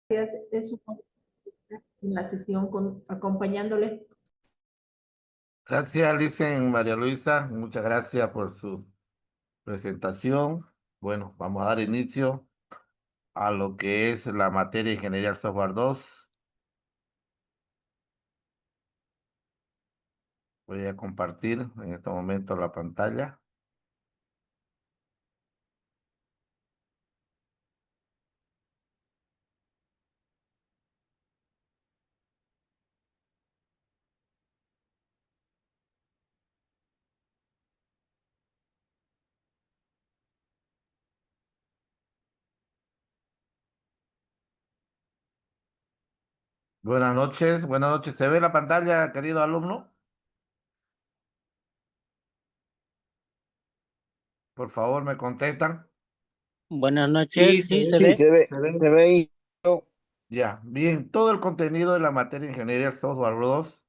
Es en la sesión acompañándoles. Gracias, Licen María Luisa. Muchas gracias por su presentación. Bueno, vamos a dar inicio a lo que es la materia de Ingeniería del Software 2. Voy a compartir en este momento la pantalla. Buenas noches, buenas noches. ¿Se ve la pantalla, querido alumno? Por favor, me contestan. Buenas Sí, noches, sí, sí, se sí, ve. se ve. Ya, bien, todo el contenido de la materia de Ingeniería del Software 2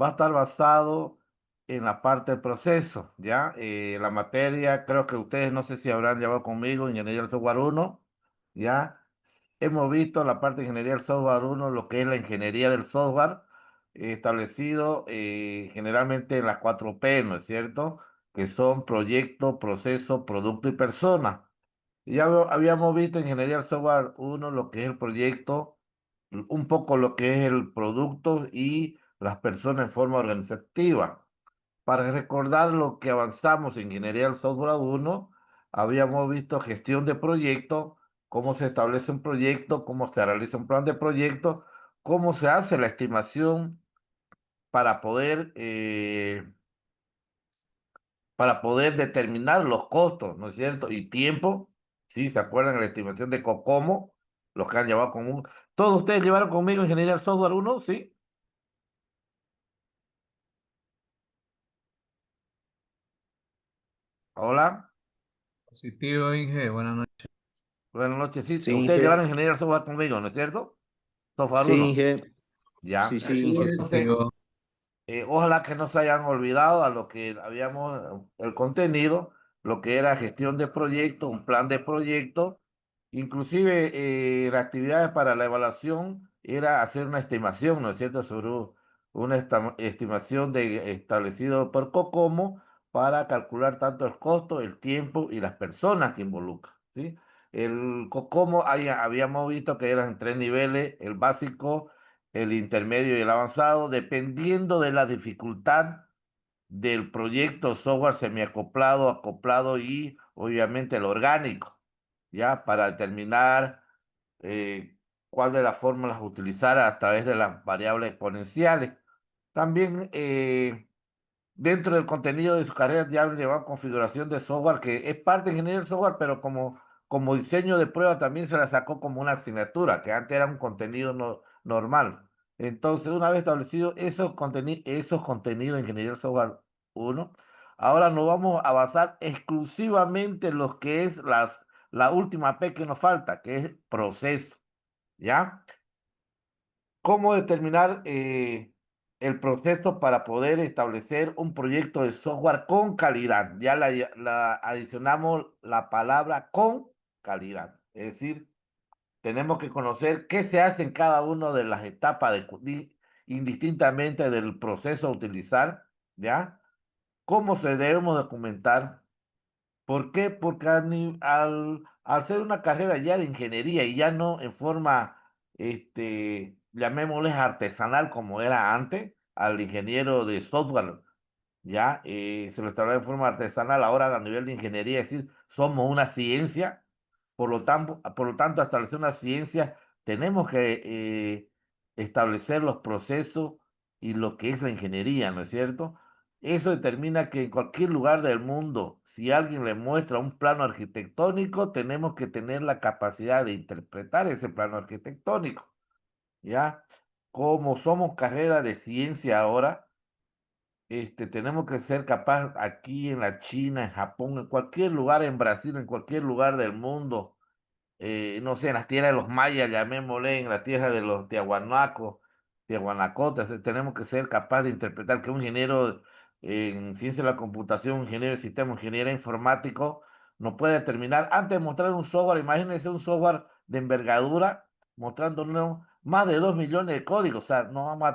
va a estar basado en la parte del proceso, ¿ya? La materia, creo que ustedes, no sé si habrán llevado conmigo, Ingeniería del Software 1, ¿ya? Hemos visto la parte de Ingeniería del Software 1, lo que es la ingeniería del software, establecido generalmente en las 4P, ¿no es cierto? Que son proyecto, proceso, producto y persona. Ya habíamos visto en Ingeniería del Software 1 lo que es el proyecto, un poco lo que es el producto y las personas en forma organizativa. Para recordar lo que avanzamos en Ingeniería del Software 1, habíamos visto gestión de proyecto, cómo se establece un proyecto, cómo se realiza un plan de proyecto, cómo se hace la estimación para poder determinar los costos, ¿no es cierto? Y tiempo, ¿sí? ¿Se acuerdan de la estimación de COCOMO? Los que han llevado conmigo. ¿Todos ustedes llevaron conmigo Ingeniería del Software 1? ¿Sí? Hola, Positivo, Inge, buenas noches. buenas noches. Sí, Sí, ustedes Inge. llevaron Ingeniería del Software conmigo, ¿no es cierto? Software Sí, 1. Inge. Ya. Sí, sí, Así Inge. es. Entonces, Positivo. ojalá que no se hayan olvidado a lo que habíamos, el contenido, lo que era gestión de proyecto, un plan de proyecto, inclusive las actividades para la evaluación era hacer una estimación, ¿no es cierto?, sobre una estimación establecido por COCOMO para calcular tanto el costo, el tiempo y las personas que involucra, ¿sí? El COCOMO habíamos visto que eran 3 niveles, el básico, el intermedio y el avanzado, dependiendo de la dificultad del proyecto software semiacoplado, acoplado y obviamente el orgánico, ¿ya? Para determinar cuál de las fórmulas utilizar a través de las variables exponenciales. También dentro del contenido de su carrera ya han llevado configuración de software, que es parte de ingeniería de software, pero como diseño de prueba también se la sacó como una asignatura, que antes era un contenido normal. Entonces, una vez establecido esos contenidos de ingeniería de software 1, ahora nos vamos a basar exclusivamente en lo que es la última P que nos falta, que es proceso, ¿ya? ¿Cómo determinar el proceso para poder establecer un proyecto de software con calidad? Ya la adicionamos la palabra con calidad. Es decir, tenemos que conocer qué se hace en cada una de las etapas indistintamente del proceso a utilizar, ¿ya? ¿Cómo se debemos documentar? ¿Por qué? Porque al ser una carrera ya de ingeniería y ya no en forma, llamémosle artesanal como era antes, al ingeniero de software, ya se lo establece en forma artesanal, ahora a nivel de ingeniería, es decir, somos una ciencia, por lo tanto, establecer una ciencia, tenemos que establecer los procesos y lo que es la ingeniería, ¿no es cierto? Eso determina que en cualquier lugar del mundo, si alguien le muestra un plano arquitectónico, tenemos que tener la capacidad de interpretar ese plano arquitectónico, ¿ya? Como somos carrera de ciencia ahora, tenemos que ser capaz aquí en la China, en Japón, en cualquier lugar, en Brasil, en cualquier lugar del mundo, no sé, en las tierras de los mayas, llamémosle, en la tierra de los tiahuanacotas, tenemos que ser capaz de interpretar que un ingeniero en ciencia de la computación, un ingeniero de sistema, un ingeniero informático, no puede determinar, antes de mostrar un software, imagínense un software de envergadura, mostrándonos más de 2 millones de códigos. O sea, no vamos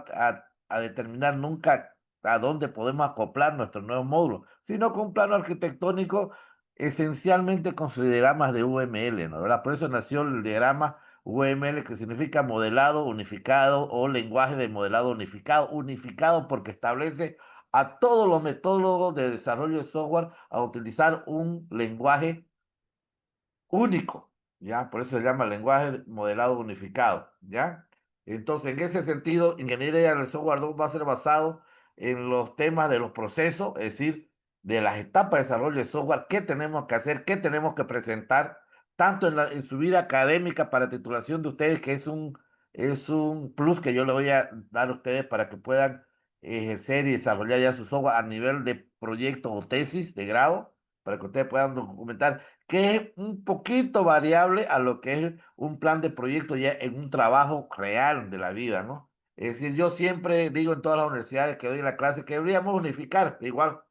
a determinar nunca a dónde podemos acoplar nuestros nuevos módulos, sino con un plano arquitectónico esencialmente con su diagramas de UML, ¿no? ¿Verdad? Por eso nació el diagrama UML, que significa modelado unificado o lenguaje de modelado unificado. Unificado porque establece a todos los metodólogos de desarrollo de software a utilizar un lenguaje único, ¿ya? Por eso se llama lenguaje modelado unificado, ¿ya? Entonces, en ese sentido, ingeniería del software 2 va a ser basado en los temas de los procesos, es decir, de las etapas de desarrollo de software, qué tenemos que hacer, qué tenemos que presentar, tanto en su vida académica para titulación de ustedes, que es un plus que yo le voy a dar a ustedes para que puedan ejercer y desarrollar ya su software a nivel de proyecto o tesis de grado, para que ustedes puedan documentar, que es un poquito variable a lo que es un plan de proyecto ya en un trabajo real de la vida, ¿no? Es decir, yo siempre digo en todas las universidades que doy la clase que deberíamos unificar, igual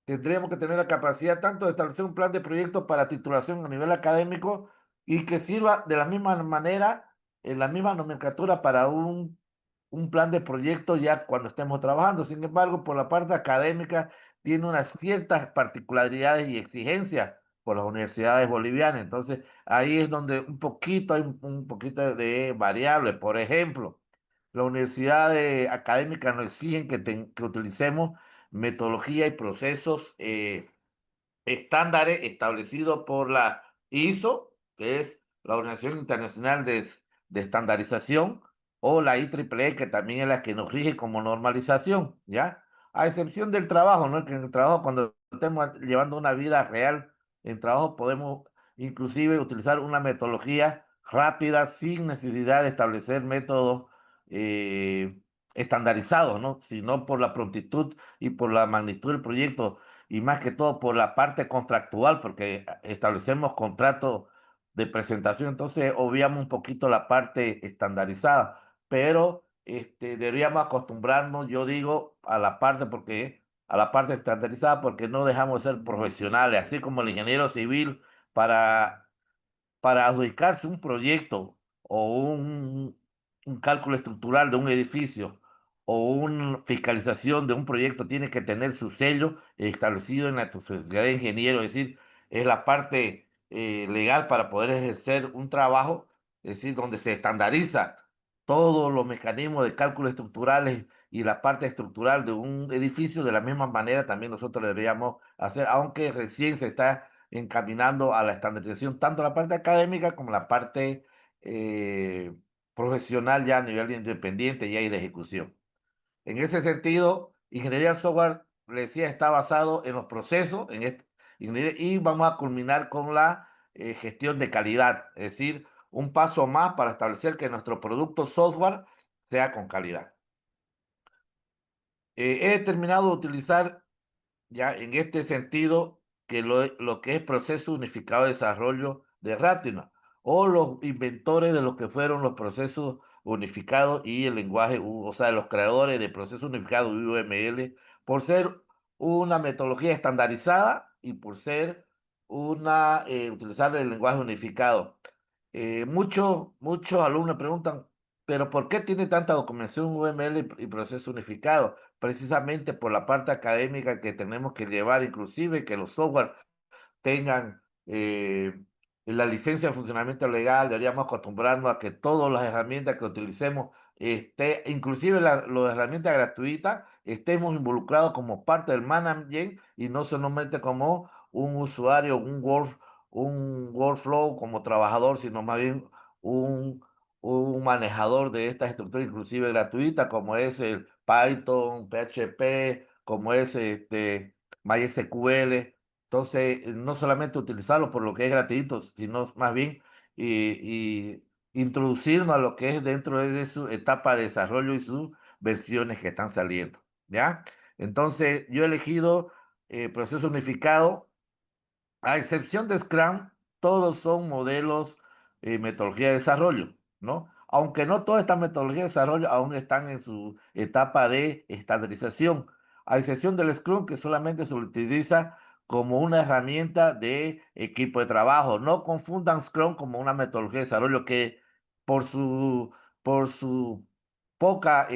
tendríamos que tener la capacidad tanto de establecer un plan de proyecto para titulación a nivel académico y que sirva de la misma manera, en la misma nomenclatura para un plan de proyecto ya cuando estemos trabajando. Sin embargo, por la parte académica tiene unas ciertas particularidades y exigencias por las universidades bolivianas. Entonces, ahí es donde hay un poquito de variable. Por ejemplo, la universidad académica nos exigen que utilicemos metodología y procesos estándares establecidos por la ISO, que es la Organización Internacional de Estandarización, o la IEEE, que también es la que nos rige como normalización, ¿ya? A excepción del trabajo, ¿no? Que en el trabajo, cuando estemos llevando una vida real, en trabajo podemos inclusive utilizar una metodología rápida sin necesidad de establecer métodos eh, estandarizados, ¿no? Sino por la prontitud y por la magnitud del proyecto y más que todo por la parte contractual, porque establecemos contratos de presentación, entonces obviamos un poquito la parte estandarizada, pero deberíamos acostumbrarnos, yo digo, a la parte estandarizada, porque no dejamos de ser profesionales, así como el ingeniero civil para adjudicarse un proyecto o un cálculo estructural de un edificio o una fiscalización de un proyecto tiene que tener su sello establecido en la sociedad de ingenieros, es decir, es la parte legal para poder ejercer un trabajo, es decir, donde se estandariza todos los mecanismos de cálculo estructurales y la parte estructural de un edificio, de la misma manera también nosotros deberíamos hacer, aunque recién se está encaminando a la estandarización, tanto la parte académica como la parte eh, profesional ya a nivel de independiente ya y de ejecución. En ese sentido, ingeniería del software, le decía, está basado en los procesos y vamos a culminar con la gestión de calidad, es decir, un paso más para establecer que nuestro producto software sea con calidad. He terminado de utilizar ya en este sentido que lo que es proceso unificado de desarrollo de Ratio o los inventores de lo que fueron los procesos unificados y el lenguaje, o sea, los creadores de procesos unificados UML, por ser una metodología estandarizada y por ser utilizar el lenguaje unificado. Muchos alumnos preguntan, ¿pero por qué tiene tanta documentación UML y proceso unificado? Precisamente por la parte académica que tenemos que llevar, inclusive que los software tengan la licencia de funcionamiento legal, deberíamos acostumbrarnos a que todas las herramientas que utilicemos, inclusive las herramientas gratuitas, estemos involucrados como parte del management y no solamente como un usuario, un workflow como trabajador, sino más bien un, un manejador de estas estructuras, inclusive gratuitas, como es el Python, PHP, como es MySQL. Entonces, no solamente utilizarlo por lo que es gratuito, sino más bien y introducirnos a lo que es dentro de su etapa de desarrollo y sus versiones que están saliendo, ¿ya? Entonces, yo he elegido proceso unificado, a excepción de Scrum, todos son modelos, metodología de desarrollo, ¿no? Aunque no todas estas metodologías de desarrollo aún están en su etapa de estandarización, a excepción del Scrum, que solamente se utiliza como una herramienta de equipo de trabajo. No confundan Scrum como una metodología de desarrollo por por su poca,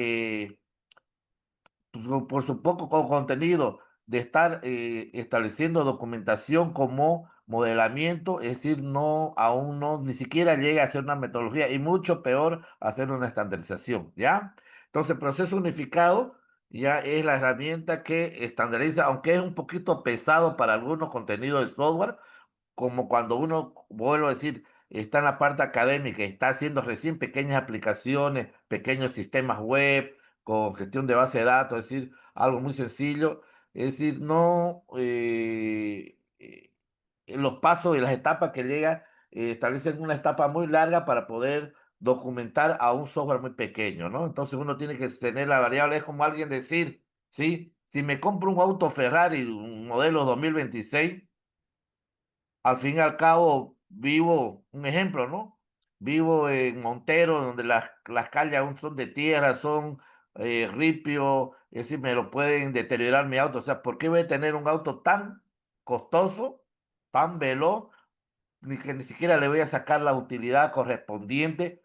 por su poco contenido de estar estableciendo documentación como modelamiento, es decir, no, aún no, ni siquiera llega a ser una metodología y mucho peor hacer una estandarización, ¿ya? Entonces, proceso unificado ya es la herramienta que estandariza, aunque es un poquito pesado para algunos contenidos de software, como cuando uno, vuelvo a decir, está en la parte académica, está haciendo recién pequeñas aplicaciones, pequeños sistemas web con gestión de base de datos, es decir, algo muy sencillo, es decir, no los pasos y las etapas que llega establecen una etapa muy larga para poder documentar a un software muy pequeño, ¿no? Entonces uno tiene que tener la variable, es como alguien decir, ¿sí? Si me compro un auto Ferrari, un modelo 2026, al fin y al cabo vivo, un ejemplo, ¿no? Vivo en Montero, donde las calles aún son de tierra, son ripio, es decir, me lo pueden deteriorar mi auto. O sea, ¿por qué voy a tener un auto tan costoso, tan veloz, ni que ni siquiera le voy a sacar la utilidad correspondiente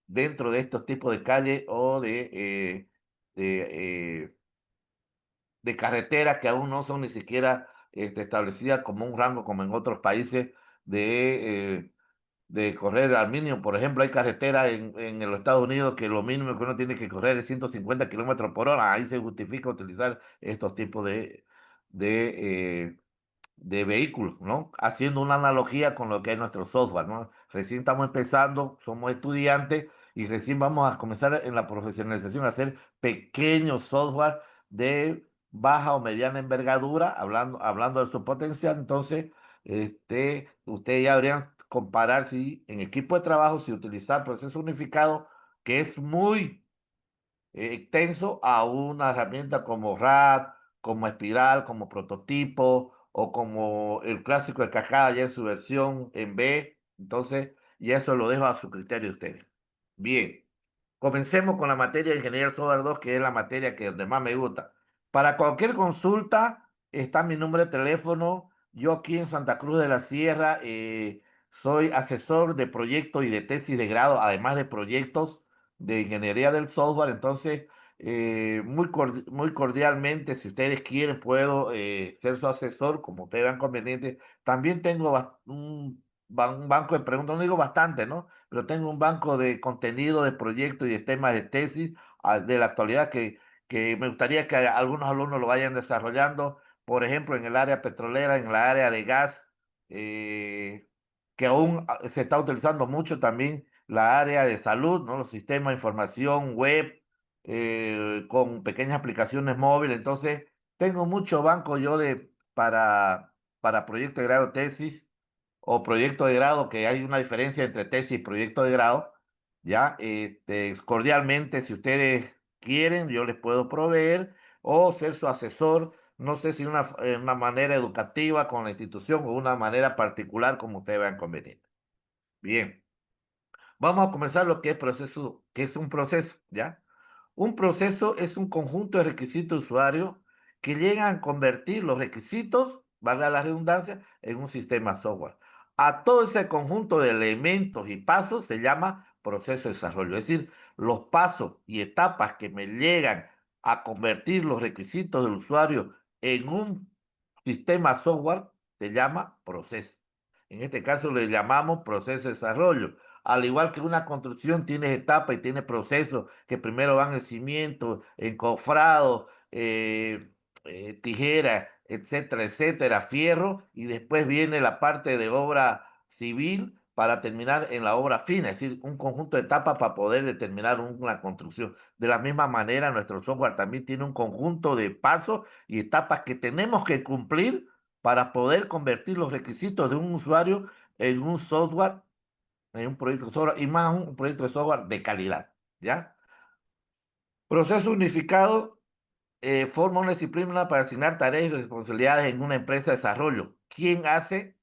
dentro de estos tipos de calles o de, de carreteras que aún no son ni siquiera establecidas como un rango como en otros países de correr al mínimo? Por ejemplo, hay carreteras en los Estados Unidos que lo mínimo que uno tiene que correr es 150 kilómetros por hora. Ahí se justifica utilizar estos tipos de, de vehículos, ¿no? Haciendo una analogía con lo que es nuestro software, ¿no? Recién estamos empezando, somos estudiantes y recién vamos a comenzar en la profesionalización a hacer pequeños software de baja o mediana envergadura, hablando de su potencial. Entonces, ustedes ya deberían comparar si en equipo de trabajo, si utilizar proceso unificado, que es muy extenso, a una herramienta como RAD, como Espiral, como Prototipo o como el clásico de Cascada ya en su versión en B. Entonces, y eso lo dejo a su criterio de ustedes. Bien. Comencemos con la materia de Ingeniería del Software 2, que es la materia que donde más me gusta. Para cualquier consulta, está mi número de teléfono. Yo aquí en Santa Cruz de la Sierra soy asesor de proyectos y de tesis de grado, además de proyectos de Ingeniería del Software. Entonces, muy cordialmente, si ustedes quieren, puedo ser su asesor, como ustedes vean conveniente. También tengo un banco de preguntas, no digo bastante, ¿no? Pero tengo un banco de contenido, de proyectos y de temas de tesis de la actualidad que me gustaría que algunos alumnos lo vayan desarrollando, por ejemplo, en el área petrolera, en la área de gas, eh, que aún se está utilizando mucho también la área de salud, ¿no? Los sistemas de información web, con pequeñas aplicaciones móviles. Entonces, tengo mucho banco yo para proyectos de grado tesis o proyecto de grado, que hay una diferencia entre tesis y proyecto de grado, ya, cordialmente, si ustedes quieren, yo les puedo proveer o ser su asesor, no sé si una manera educativa con la institución o una manera particular como ustedes vean conveniente. Bien, vamos a comenzar lo que es proceso, que es un proceso, ¿ya? Un proceso es un conjunto de requisitos de usuario que llegan a convertir los requisitos, valga la redundancia, en un sistema software. A todo ese conjunto de elementos y pasos se llama proceso de desarrollo. Es decir, los pasos y etapas que me llegan a convertir los requisitos del usuario en un sistema software se llama proceso. En este caso le llamamos proceso de desarrollo. Al igual que una construcción tiene etapas y tiene procesos que primero van el cimiento, encofrado, tijera, etcétera, etcétera, fierro, y después viene la parte de obra civil para terminar en la obra fina, es decir, un conjunto de etapas para poder determinar una construcción. De la misma manera, nuestro software también tiene un conjunto de pasos y etapas que tenemos que cumplir para poder convertir los requisitos de un usuario en un software, en un proyecto de software y más un proyecto de software de calidad, ¿ya? Proceso unificado forma una disciplina para asignar tareas y responsabilidades en una empresa de desarrollo. ¿Quién hace,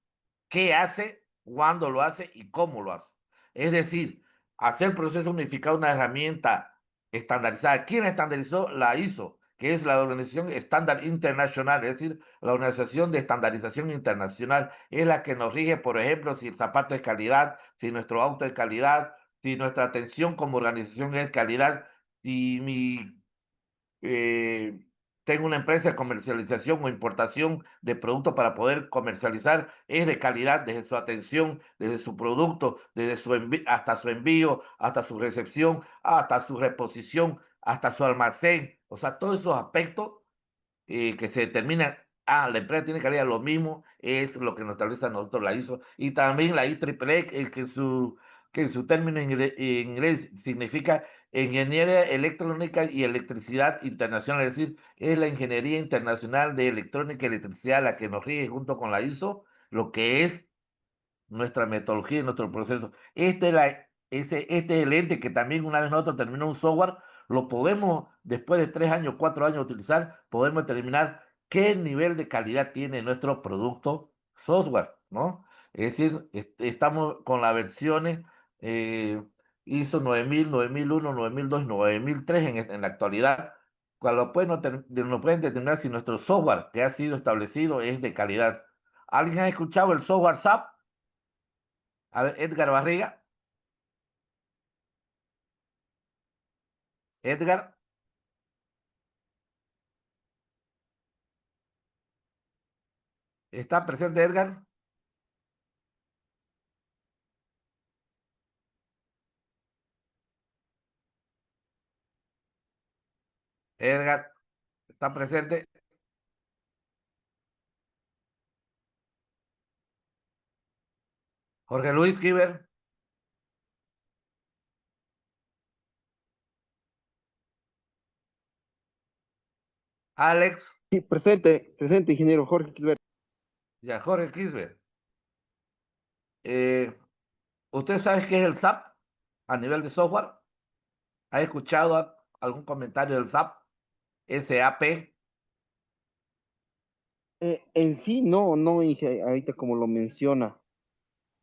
qué hace, cuándo lo hace y cómo lo hace? Es decir, hacer proceso unificado una herramienta estandarizada. ¿Quién estandarizó? La ISO, que es la Organización Estándar Internacional, es decir, la Organización de Estandarización Internacional, es la que nos rige, por ejemplo, si el zapato es calidad, si nuestro auto es calidad, si nuestra atención como organización es calidad, si eh, tengo una empresa de comercialización o importación de productos para poder comercializar, es de calidad desde su atención, desde su producto, desde hasta su envío, hasta su recepción, hasta su reposición, hasta su almacén, o sea, todos esos aspectos que se determina, la empresa tiene calidad, lo mismo es lo que nos establece a nosotros la ISO, y también la IEEE, que en su término inglés significa Ingeniería Electrónica y Electricidad Internacional, es decir, es la Ingeniería Internacional de Electrónica y Electricidad la que nos rige junto con la ISO, lo que es nuestra metodología y nuestro proceso. Este es el ente que también una vez nosotros terminamos un software, lo podemos, después de 3 años, 4 años de utilizar, podemos determinar qué nivel de calidad tiene nuestro producto software, ¿no? Es decir, estamos con las versiones eh, ISO 9000, 9001, 9002, 9003 en la actualidad, cuando nos pueden determinar si nuestro software que ha sido establecido es de calidad. ¿Alguien ha escuchado el software SAP? A ver, Edgar Barriga. Edgar, ¿está presente Edgar? Edgar, ¿está presente? Jorge Luis Kiber, Alex, Sí, presente, presente, ingeniero Jorge Quisbert. ya Jorge Kisber. Eh, ¿Usted sabe qué es el SAP a nivel de software? ¿Ha escuchado algún comentario del SAP? SAP, En sí, no, no, ahorita como lo menciona,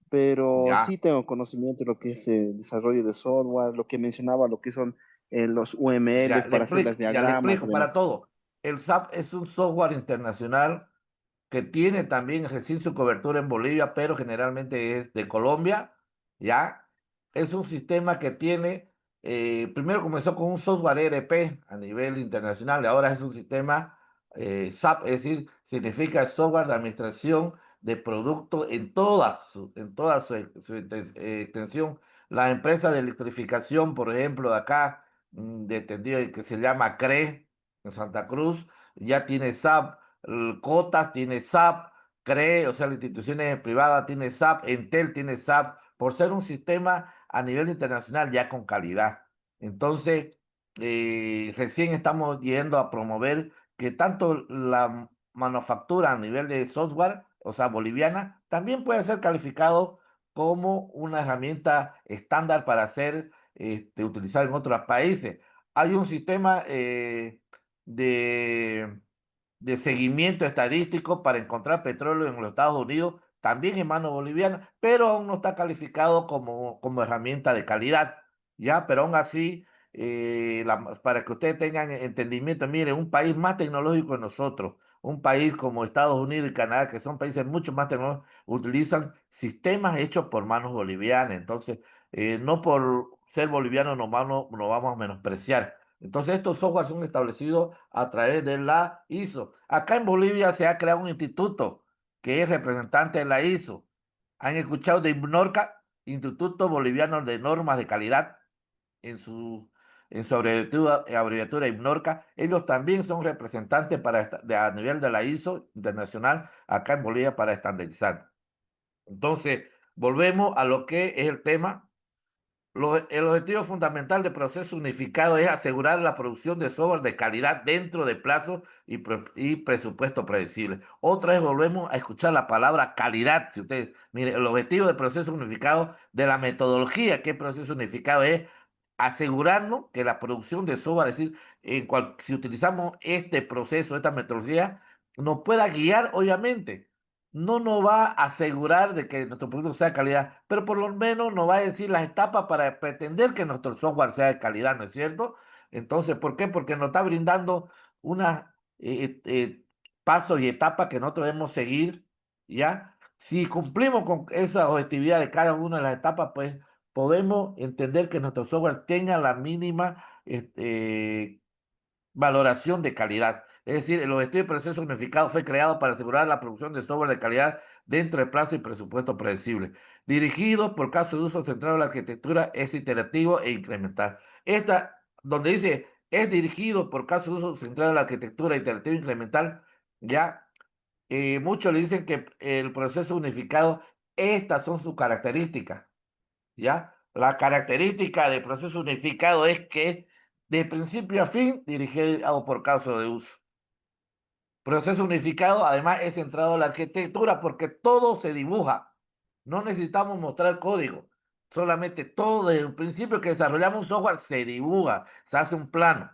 pero ya, sí tengo conocimiento de lo que es el desarrollo de software, lo que mencionaba, lo que son los UMLs para hacer las ya le diagramas y explico para demás. todo. El SAP es un software internacional que tiene también recién su cobertura en Bolivia, pero generalmente es de Colombia, ¿ya? Es un sistema que tiene, primero comenzó con un software ERP a nivel internacional, y ahora es un sistema SAP, es decir, significa software de administración de producto en toda su extensión. La empresa de electrificación, por ejemplo, de acá, de entendido que se llama CRE, en Santa Cruz, ya tiene SAP. Cotas tiene SAP, CRE, o sea, las instituciones privadas tiene SAP, Entel tiene SAP, por ser un sistema a nivel internacional ya con calidad. Entonces, recién estamos yendo a promover que tanto la manufactura a nivel de software, o sea, boliviana, también puede ser calificado como una herramienta estándar para ser utilizada en otros países. Hay un sistema de seguimiento estadístico para encontrar petróleo en los Estados Unidos, también en mano boliviana, pero aún no está calificado como herramienta de calidad, ¿ya? Pero aún así, para que ustedes tengan entendimiento, mire, un país más tecnológico que nosotros, un país como Estados Unidos y Canadá, que son países mucho más tecnológicos, utilizan sistemas hechos por manos bolivianas, entonces, no por ser bolivianos nos vamos a menospreciar. Entonces, estos softwares son establecidos a través de la ISO. Acá en Bolivia se ha creado un instituto que es representante de la ISO. ¿Han escuchado de IBNORCA, Instituto Boliviano de Normas de Calidad, en su abreviatura IBNORCA? Ellos también son representantes a nivel de la ISO internacional acá en Bolivia para estandarizar. Entonces, volvemos a lo que es el tema. El objetivo fundamental del proceso unificado es asegurar la producción de software de calidad dentro de plazos y presupuesto predecible. Otra vez volvemos a escuchar la palabra calidad. Si ustedes, mire, el objetivo del proceso unificado, de la metodología que es proceso unificado, es asegurarnos que la producción de software, es decir, si utilizamos este proceso, esta metodología, nos pueda guiar, obviamente. No nos va a asegurar de que nuestro producto sea de calidad, pero por lo menos nos va a decir las etapas para pretender que nuestro software sea de calidad, ¿no es cierto? Entonces, ¿por qué? Porque nos está brindando una pasos y etapas que nosotros debemos seguir, ¿ya? Si cumplimos con esa objetividad de cada una de las etapas, pues podemos entender que nuestro software tenga la mínima valoración de calidad. Es decir, el objetivo de proceso unificado fue creado para asegurar la producción de software de calidad dentro de plazo y presupuesto predecible. Dirigido por caso de uso centrado en la arquitectura, es iterativo e incremental. Esta, donde dice, es dirigido por caso de uso centrado en la arquitectura iterativo e incremental, ya, muchos le dicen que el proceso unificado, estas son sus características, ¿ya? La característica del proceso unificado es que es de principio a fin dirigido por caso de uso. Proceso unificado, además, es centrado en la arquitectura porque todo se dibuja. No necesitamos mostrar código. Solamente todo desde el principio que desarrollamos un software se dibuja, se hace un plano.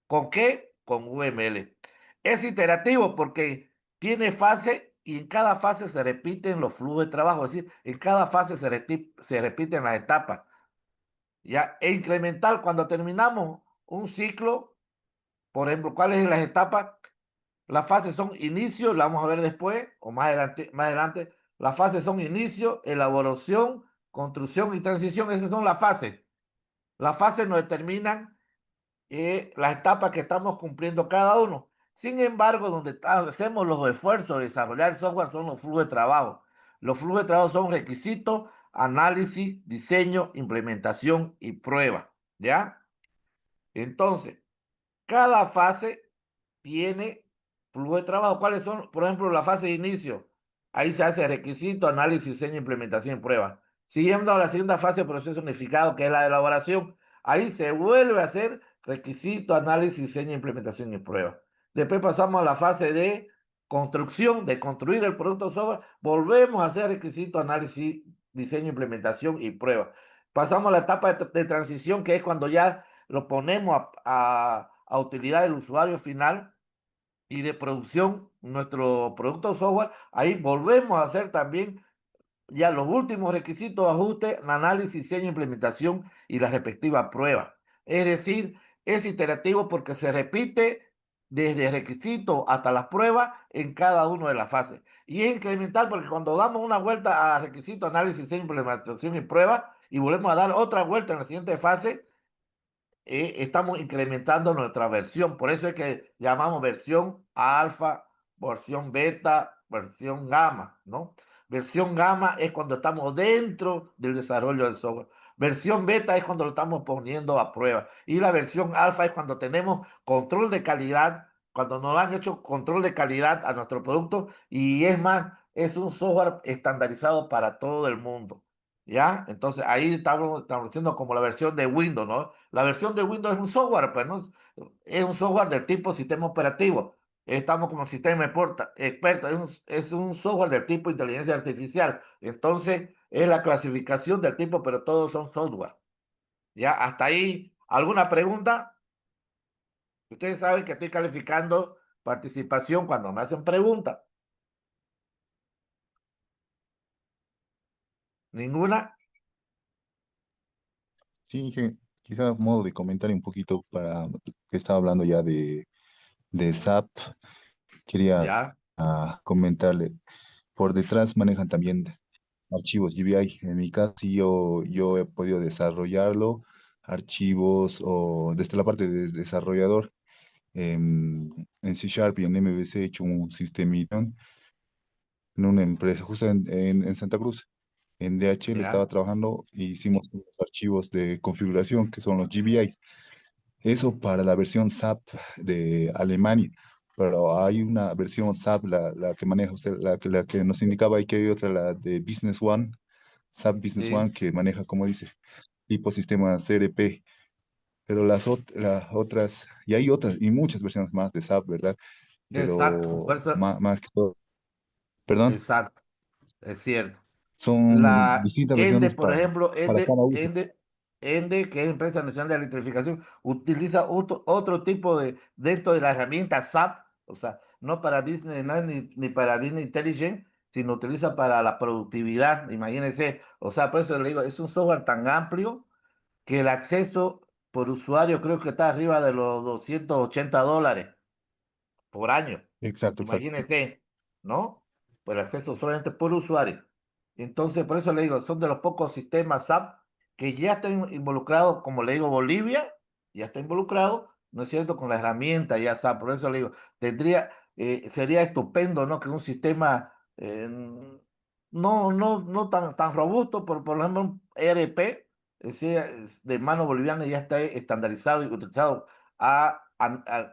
¿Con qué? Con UML. Es iterativo porque tiene fase y en cada fase se repiten los flujos de trabajo. Es decir, en cada fase se repiten las etapas. ¿Ya? E incremental, cuando terminamos un ciclo, por ejemplo, ¿cuáles son las etapas? Las fases son inicio, la vamos a ver después, o más adelante. Las fases son inicio, elaboración, construcción y transición. Esas son las fases. Las fases nos determinan las etapas que estamos cumpliendo cada uno. Sin embargo, donde hacemos los esfuerzos de desarrollar software son los flujos de trabajo. Los flujos de trabajo son requisitos, análisis, diseño, implementación y prueba. ¿Ya? Entonces, cada fase tiene flujo de trabajo. ¿Cuáles son? Por ejemplo, la fase de inicio. Ahí se hace requisito, análisis, diseño, implementación y prueba. Siguiendo a la segunda fase de proceso unificado, que es la de elaboración. Ahí se vuelve a hacer requisito, análisis, diseño, implementación y prueba. Después pasamos a la fase de construcción, de construir el producto software. Volvemos a hacer requisito, análisis, diseño, implementación y prueba. Pasamos a la etapa de transición, que es cuando ya lo ponemos a utilidad del usuario final y de producción, nuestro producto software. Ahí volvemos a hacer también ya los últimos requisitos, ajustes, análisis, diseño, implementación y la respectiva prueba. Es decir, es iterativo porque se repite desde el requisito hasta las pruebas en cada una de las fases. Y es incremental porque cuando damos una vuelta a requisito, análisis, diseño, implementación y prueba y volvemos a dar otra vuelta en la siguiente fase, estamos incrementando nuestra versión. Por eso es que llamamos versión alfa, versión beta, versión gamma, ¿no? Versión gamma es cuando estamos dentro del desarrollo del software. Versión beta es cuando lo estamos poniendo a prueba. Y la versión alfa es cuando tenemos control de calidad, cuando nos han hecho control de calidad a nuestro producto. Y es más, es un software estandarizado para todo el mundo. ¿Ya? Entonces ahí estamos estableciendo como la versión de Windows, ¿no? La versión de Windows es un software, pues, ¿no? Es un software del tipo sistema operativo. Estamos como sistema experto, es un software del tipo inteligencia artificial. Entonces, es la clasificación del tipo, pero todos son software. ¿Ya? Hasta ahí, ¿alguna pregunta? Ustedes saben que estoy calificando participación cuando me hacen preguntas. ¿Ninguna? Sí, Inge, quizá a modo de comentario un poquito para que estaba hablando ya de SAP, quería ¿Ya? comentarle, por detrás manejan también archivos GBI. En mi caso, sí, yo he podido desarrollarlo, archivos o desde la parte de desarrollador en C Sharp y en MVC he hecho un sistemita en una empresa, justo en Santa Cruz. En DHL estaba ¿Ya? trabajando e hicimos unos archivos de configuración que son los GBIs. Eso para la versión SAP de Alemania, pero hay una versión SAP, la que maneja usted, la que nos indicaba ahí que hay otra, la de Business One, SAP Business Sí, One, que maneja, como dice, tipo sistema CRP, pero las otras, y hay otras, y muchas versiones más de SAP, ¿verdad? exacto. Por Pero eso, más que todo, perdón, exacto, es cierto. son La distintas ENDE, versiones por ejemplo, para cada uso. ENDE, que es Empresa Nacional de Electrificación, utiliza otro tipo dentro de la herramienta SAP, o sea, no para Business ni para Business Intelligence, sino utiliza para la productividad, imagínense, o sea, por eso le digo, es un software tan amplio que el acceso por usuario creo que está arriba de los $280 por año. Exacto, exacto, sí. Imagínese, ¿no? Por acceso solamente por usuario. Entonces, por eso le digo, son de los pocos sistemas SAP que ya está involucrado, como le digo, Bolivia, ya está involucrado, ¿no es cierto?, con la herramienta, ya está, por eso le digo, sería estupendo, ¿no?, que un sistema no tan robusto, por ejemplo, un ERP, de mano boliviana ya está estandarizado y utilizado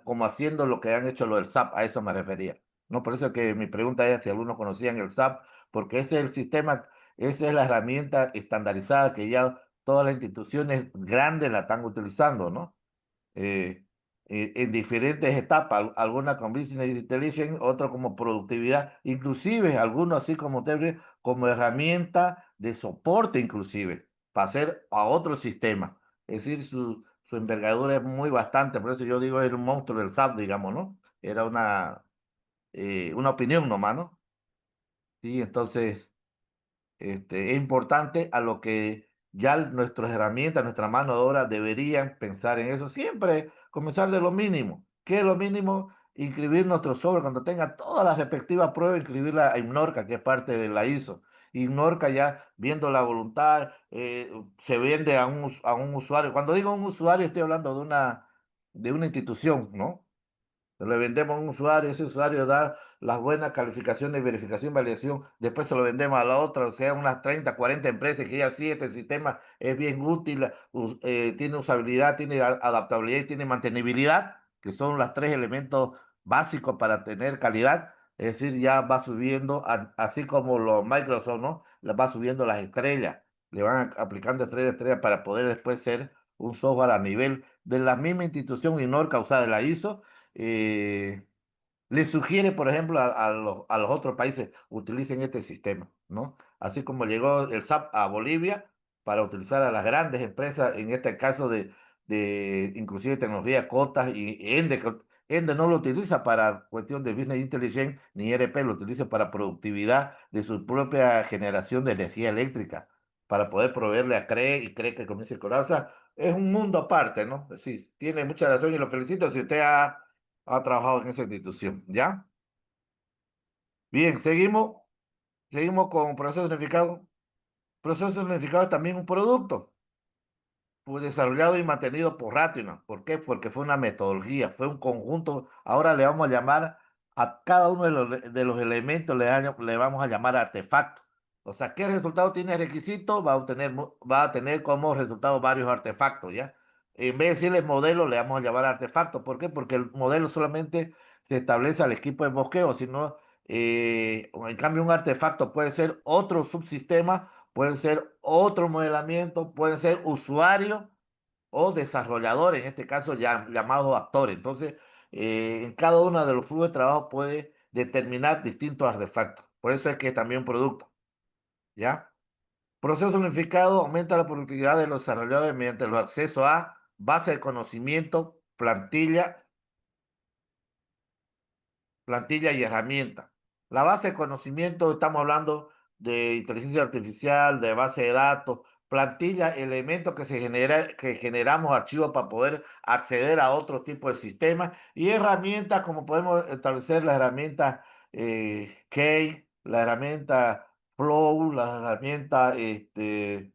como haciendo lo que han hecho los del SAP, a eso me refería. No, por eso que mi pregunta es si algunos conocían el SAP, porque ese es el sistema, esa es la herramienta estandarizada que ya todas las instituciones grandes la están utilizando, ¿no? eh, en diferentes etapas, algunas con Business Intelligence, otras como productividad, inclusive algunos así como usted como herramienta de soporte inclusive, para hacer a otro sistema. Es decir, su envergadura es muy bastante, por eso yo digo, era un monstruo del SAP, digamos, ¿no? Era una opinión nomás, ¿no? Sí, entonces es importante a lo que ya nuestras herramientas, nuestra mano de obra deberían pensar en eso. Siempre comenzar de lo mínimo. ¿Qué es lo mínimo? Inscribir nuestro sobre cuando tenga todas las respectivas pruebas, inscribirla a INNORCA, que es parte de la ISO. INNORCA ya viendo la voluntad, se vende a un usuario. Cuando digo un usuario, estoy hablando de una institución, ¿no? Le vendemos a un usuario, ese usuario da las buenas calificaciones, verificación, validación, después se lo vendemos a la otra, o sea, unas 30, 40 empresas que ya sí, este sistema es bien útil, tiene usabilidad, tiene adaptabilidad y tiene mantenibilidad, que son los tres elementos básicos para tener calidad. Es decir, ya va subiendo, así como los Microsoft, ¿no? Le va subiendo las estrellas, le van aplicando estrellas para poder después ser un software a nivel de la misma institución INORCA usada de la ISO. eh, Le sugiere, por ejemplo, a los otros países utilicen este sistema, ¿no? Así como llegó el SAP a Bolivia para utilizar a las grandes empresas, en este caso de inclusive tecnología cotas y Ende, Ende no lo utiliza para cuestión de Business Intelligence ni ERP, lo utiliza para productividad de su propia generación de energía eléctrica, para poder proveerle a CRE y CRE que comience a cobrar. O sea, es un mundo aparte, ¿no? Sí, tiene mucha razón y lo felicito si usted ha trabajado en esa institución, ¿ya? Bien, seguimos con proceso unificado. Proceso unificado es también un producto, fue desarrollado y mantenido por Rational. ¿Por qué? Porque fue una metodología, fue un conjunto. Ahora le vamos a llamar a cada uno de los elementos, le vamos a llamar artefacto. O sea, ¿qué resultado tiene el requisito? Va a tener como resultado varios artefactos, ¿ya? En vez de decirle modelo, le vamos a llamar artefacto. ¿Por qué? Porque el modelo solamente se establece al equipo de bosqueo, sino, en cambio, un artefacto puede ser otro subsistema, pueden ser otro modelamiento, pueden ser usuarios o desarrolladores, en este caso ya llamados actores. Entonces, en cada uno de los flujos de trabajo puede determinar distintos artefactos. Por eso es que es también un producto, ¿ya? Proceso unificado aumenta la productividad de los desarrolladores mediante el acceso a base de conocimiento, plantilla y herramienta. La base de conocimiento, estamos hablando de inteligencia artificial, de base de datos, plantilla, elementos que generamos archivos para poder acceder a otro tipo de sistemas y herramientas, como podemos establecer la herramienta Key, la herramienta Flow, la herramienta ¿qué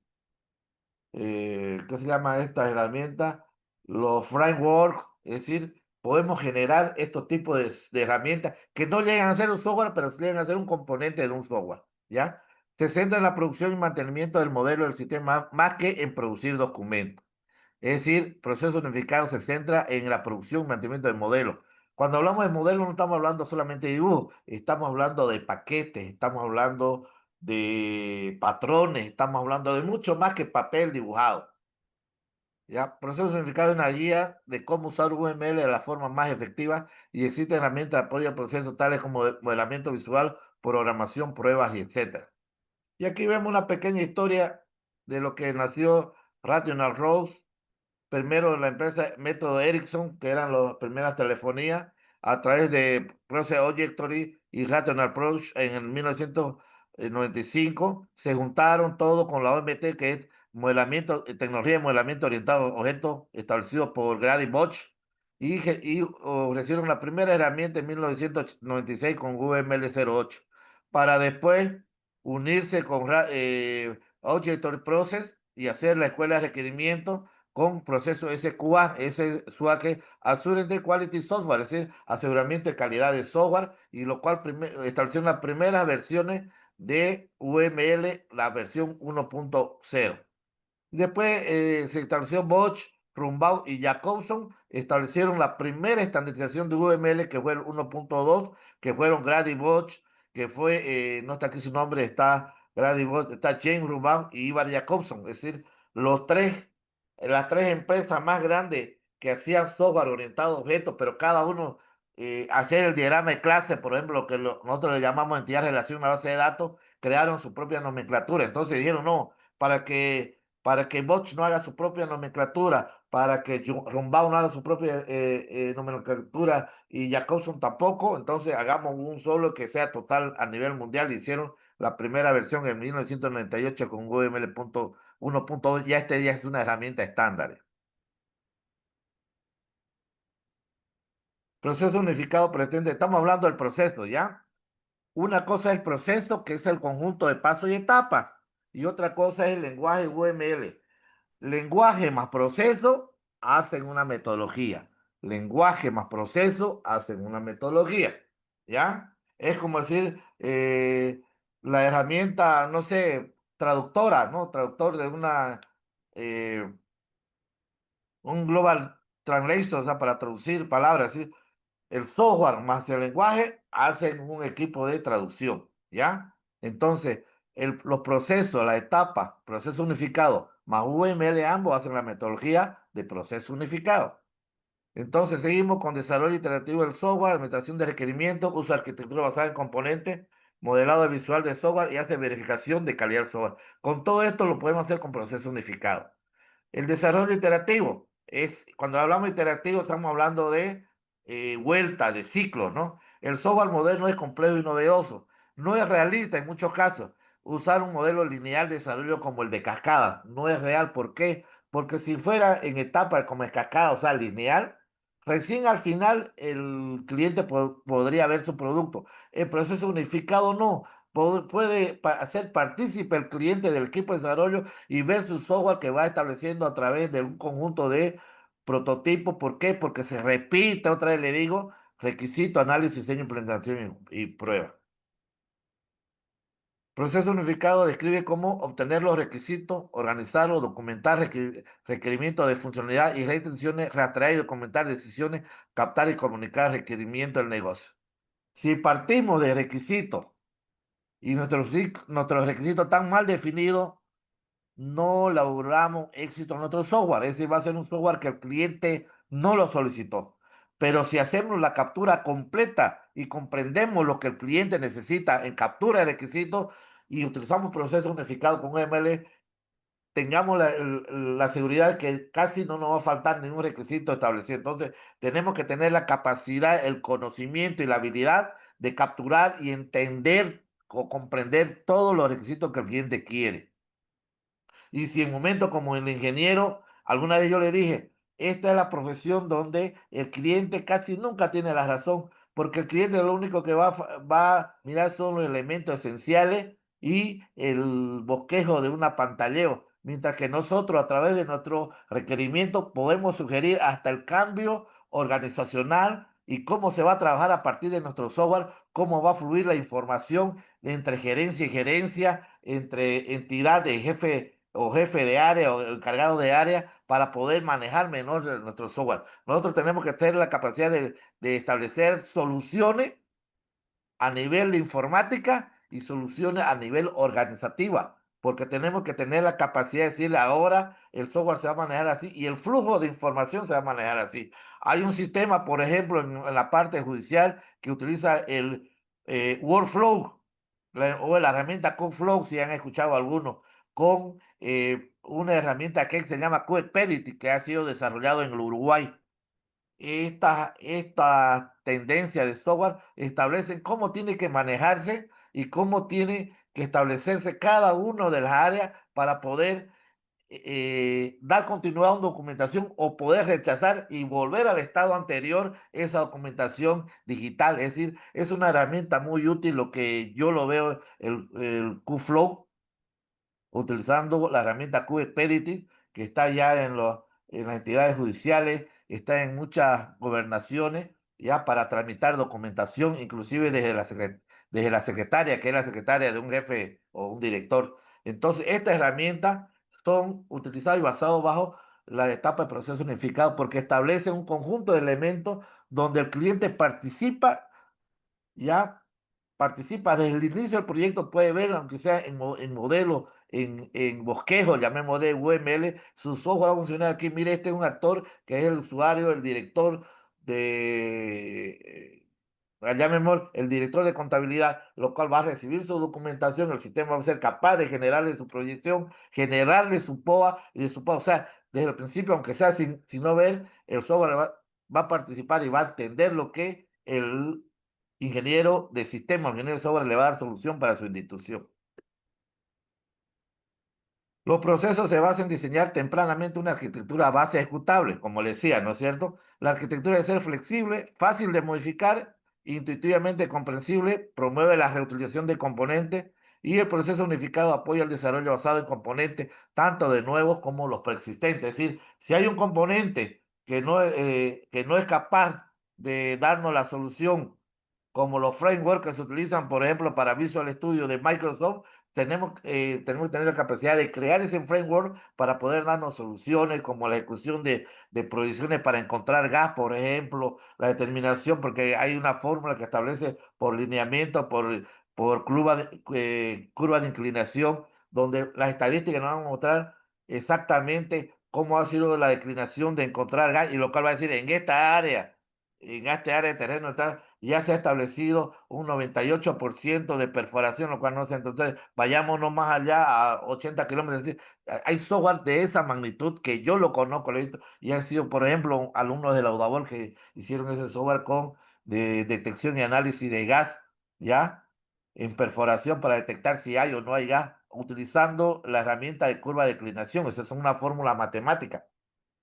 se llama esta herramienta? Los frameworks, es decir, podemos generar estos tipos de herramientas que no llegan a ser un software, pero sí llegan a ser un componente de un software, ¿ya? Se centra en la producción y mantenimiento del modelo del sistema más que en producir documentos. Es decir, proceso unificado se centra en la producción y mantenimiento del modelo. Cuando hablamos de modelo no estamos hablando solamente de dibujo, estamos hablando de paquetes, estamos hablando de patrones, estamos hablando de mucho más que papel dibujado. ¿Ya? Proceso unificado es una guía de cómo usar UML de la forma más efectiva y existen herramientas de apoyo al proceso tales como modelamiento visual, programación, pruebas y etcétera. Y aquí vemos una pequeña historia de lo que nació Rational Rose. Primero la empresa Método Ericsson, que eran las primeras telefonías, a través de Process Objectory y Rational Approach en el 1995, se juntaron todo con la OMT, que es tecnología de modelamiento orientado a objetos, establecido por Grady Bosch, y ofrecieron la primera herramienta en 1996 con UML08, para después unirse con Objectory Process y hacer la escuela de requerimientos con proceso SQA, SQA, Assurance Quality Software, es decir, aseguramiento de calidad de software, y lo cual estableció las primeras versiones de UML, la versión 1.0. Después se estableció Bosch, Rumbau y Jacobson, establecieron la primera estandarización de UML, que fue el 1.2, que fueron Grady Bosch, que fue, no está aquí su nombre, está Grady Bosch, está James Rumbau y Ivar Jacobson, es decir, las tres empresas más grandes que hacían software orientado a objetos, pero cada uno hacer el diagrama de clase, por ejemplo, lo que nosotros le llamamos entidad de relación a una base de datos, crearon su propia nomenclatura. Entonces dijeron, no, para que Bosch no haga su propia nomenclatura, para que Rumbau no haga su propia nomenclatura y Jacobson tampoco, entonces hagamos un solo que sea total a nivel mundial. Hicieron la primera versión en 1998 con UML.1.2, ya ya es una herramienta estándar. Proceso unificado pretende, estamos hablando del proceso, ¿ya? Una cosa es el proceso, que es el conjunto de pasos y etapas, y otra cosa es el lenguaje UML. Lenguaje más proceso hacen una metodología. Lenguaje más proceso hacen una metodología. ¿Ya? Es como decir, la herramienta, no sé, traductora, ¿no? Traductor de eh, un Global Translation, o sea, para traducir palabras, ¿sí? El software más el lenguaje hacen un equipo de traducción, ¿ya? Entonces, los procesos, la etapa, proceso unificado, más UML, ambos hacen la metodología de proceso unificado. Entonces, seguimos con desarrollo iterativo del software, administración de requerimientos, uso de arquitectura basada en componentes, modelado visual de software y hace verificación de calidad del software. Con todo esto lo podemos hacer con proceso unificado. El desarrollo iterativo es, cuando hablamos de iterativo, estamos hablando de vuelta, de ciclos, ¿no? El software moderno es complejo y novedoso. No es realista en muchos casos. Usar un modelo lineal de desarrollo como el de cascada no es real. ¿Por qué? Porque si fuera en etapa como es cascada, o sea, lineal, recién al final el cliente podría ver su producto. El proceso unificado no. Puede hacer partícipe el cliente del equipo de desarrollo y ver su software que va estableciendo a través de un conjunto de prototipos. ¿Por qué? Porque se repite, otra vez le digo, requisito, análisis, diseño, implementación y prueba. Proceso unificado describe cómo obtener los requisitos, organizarlos, documentar requerimientos de funcionalidad y restricciones, rastrear y documentar decisiones, captar y comunicar requerimientos del negocio. Si partimos de requisitos y nuestros requisitos están mal definidos, no logramos éxito en nuestro software. Ese va a ser un software que el cliente no lo solicitó. Pero si hacemos la captura completa y comprendemos lo que el cliente necesita en captura de requisitos y utilizamos procesos unificados con ML, tengamos la seguridad que casi no nos va a faltar ningún requisito establecido. Entonces, tenemos que tener la capacidad, el conocimiento y la habilidad de capturar y entender o comprender todos los requisitos que el cliente quiere. Y si en momentos como el ingeniero, alguna vez yo le dije, esta es la profesión donde el cliente casi nunca tiene la razón, porque el cliente lo único que va a mirar son los elementos esenciales y el bosquejo de una pantalleo, mientras que nosotros a través de nuestro requerimiento podemos sugerir hasta el cambio organizacional y cómo se va a trabajar a partir de nuestro software, cómo va a fluir la información entre gerencia y gerencia, entre entidad de jefe o jefe de área o encargado de área para poder manejar mejor nuestro software. Nosotros tenemos que tener la capacidad de establecer soluciones a nivel de informática y soluciones a nivel organizativa, porque tenemos que tener la capacidad de decirle ahora el software se va a manejar así y el flujo de información se va a manejar así. Hay un sistema, por ejemplo, en la parte judicial que utiliza el Workflow o la herramienta CodeFlow, si han escuchado algunos, con una herramienta que se llama CodePedit, que ha sido desarrollado en el Uruguay. Esta tendencia de software establecen cómo tiene que manejarse y cómo tiene que establecerse cada una de las áreas para poder dar continuidad a una documentación o poder rechazar y volver al estado anterior esa documentación digital. Es decir, es una herramienta muy útil, lo que yo lo veo, el QFlow, utilizando la herramienta QExpeditive, que está ya en las entidades judiciales, está en muchas gobernaciones, ya para tramitar documentación, inclusive desde la secretaria, que es la secretaria de un jefe o un director. Entonces, estas herramientas son utilizadas y basadas bajo la etapa de proceso unificado porque establece un conjunto de elementos donde el cliente participa, ya participa desde el inicio del proyecto, puede ver, aunque sea en modelo, en bosquejo, llamémosle UML, su software va a funcionar aquí. Mire, este es un actor que es el usuario, el director de, llamémosle el director de contabilidad, lo cual va a recibir su documentación, el sistema va a ser capaz de generarle su proyección, generarle su POA y de su POA. O sea, desde el principio, aunque sea sin no ver, el software va a participar y va a entender lo que el ingeniero de sistema, ingeniero de software le va a dar solución para su institución. Los procesos se basan en diseñar tempranamente una arquitectura base ejecutable, como le decía, ¿no es cierto? La arquitectura debe ser flexible, fácil de modificar, intuitivamente comprensible, promueve la reutilización de componentes y el proceso unificado apoya el desarrollo basado en componentes, tanto de nuevos como los preexistentes. Es decir, si hay un componente que no es capaz de darnos la solución como los frameworks que se utilizan, por ejemplo, para Visual Studio de Microsoft, tenemos que tener la capacidad de crear ese framework para poder darnos soluciones como la ejecución de proyecciones para encontrar gas, por ejemplo, la determinación, porque hay una fórmula que establece por lineamiento, por curva de inclinación, donde las estadísticas nos van a mostrar exactamente cómo ha sido la declinación de encontrar gas, y lo cual va a decir en esta área de terreno tal, ya se ha establecido un 98% de perforación, lo cual no sé, entonces vayámonos más allá a 80 kilómetros. Es decir, hay software de esa magnitud que yo lo conozco, lo he visto, y han sido, por ejemplo, alumnos de la UDABOL que hicieron ese software con de detección y análisis de gas, ¿ya? En perforación para detectar si hay o no hay gas, utilizando la herramienta de curva de declinación. Esa es una fórmula matemática.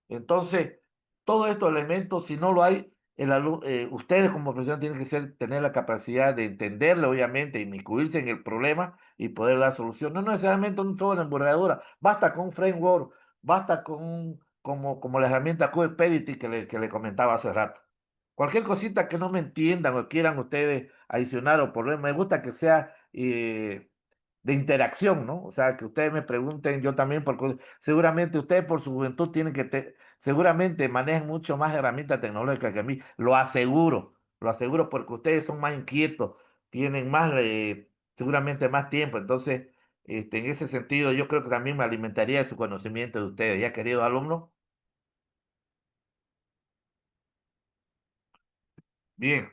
Entonces, todos estos elementos, si no lo hay, ustedes como profesionales tienen que tener la capacidad de entenderlo, obviamente, inmiscuirse en el problema y poder dar solución. No necesariamente un software de embordadura, basta con un framework, basta como la herramienta QExpeditive que le comentaba hace rato. Cualquier cosita que no me entiendan o quieran ustedes adicionar o poner, me gusta que sea de interacción, ¿no? O sea, que ustedes me pregunten, yo también, porque seguramente ustedes por su juventud tienen seguramente manejan mucho más herramientas tecnológicas que a mí, lo aseguro porque ustedes son más inquietos, tienen más, seguramente más tiempo, entonces, en ese sentido, yo creo que también me alimentaría de su conocimiento de ustedes, ya queridos alumnos. Bien.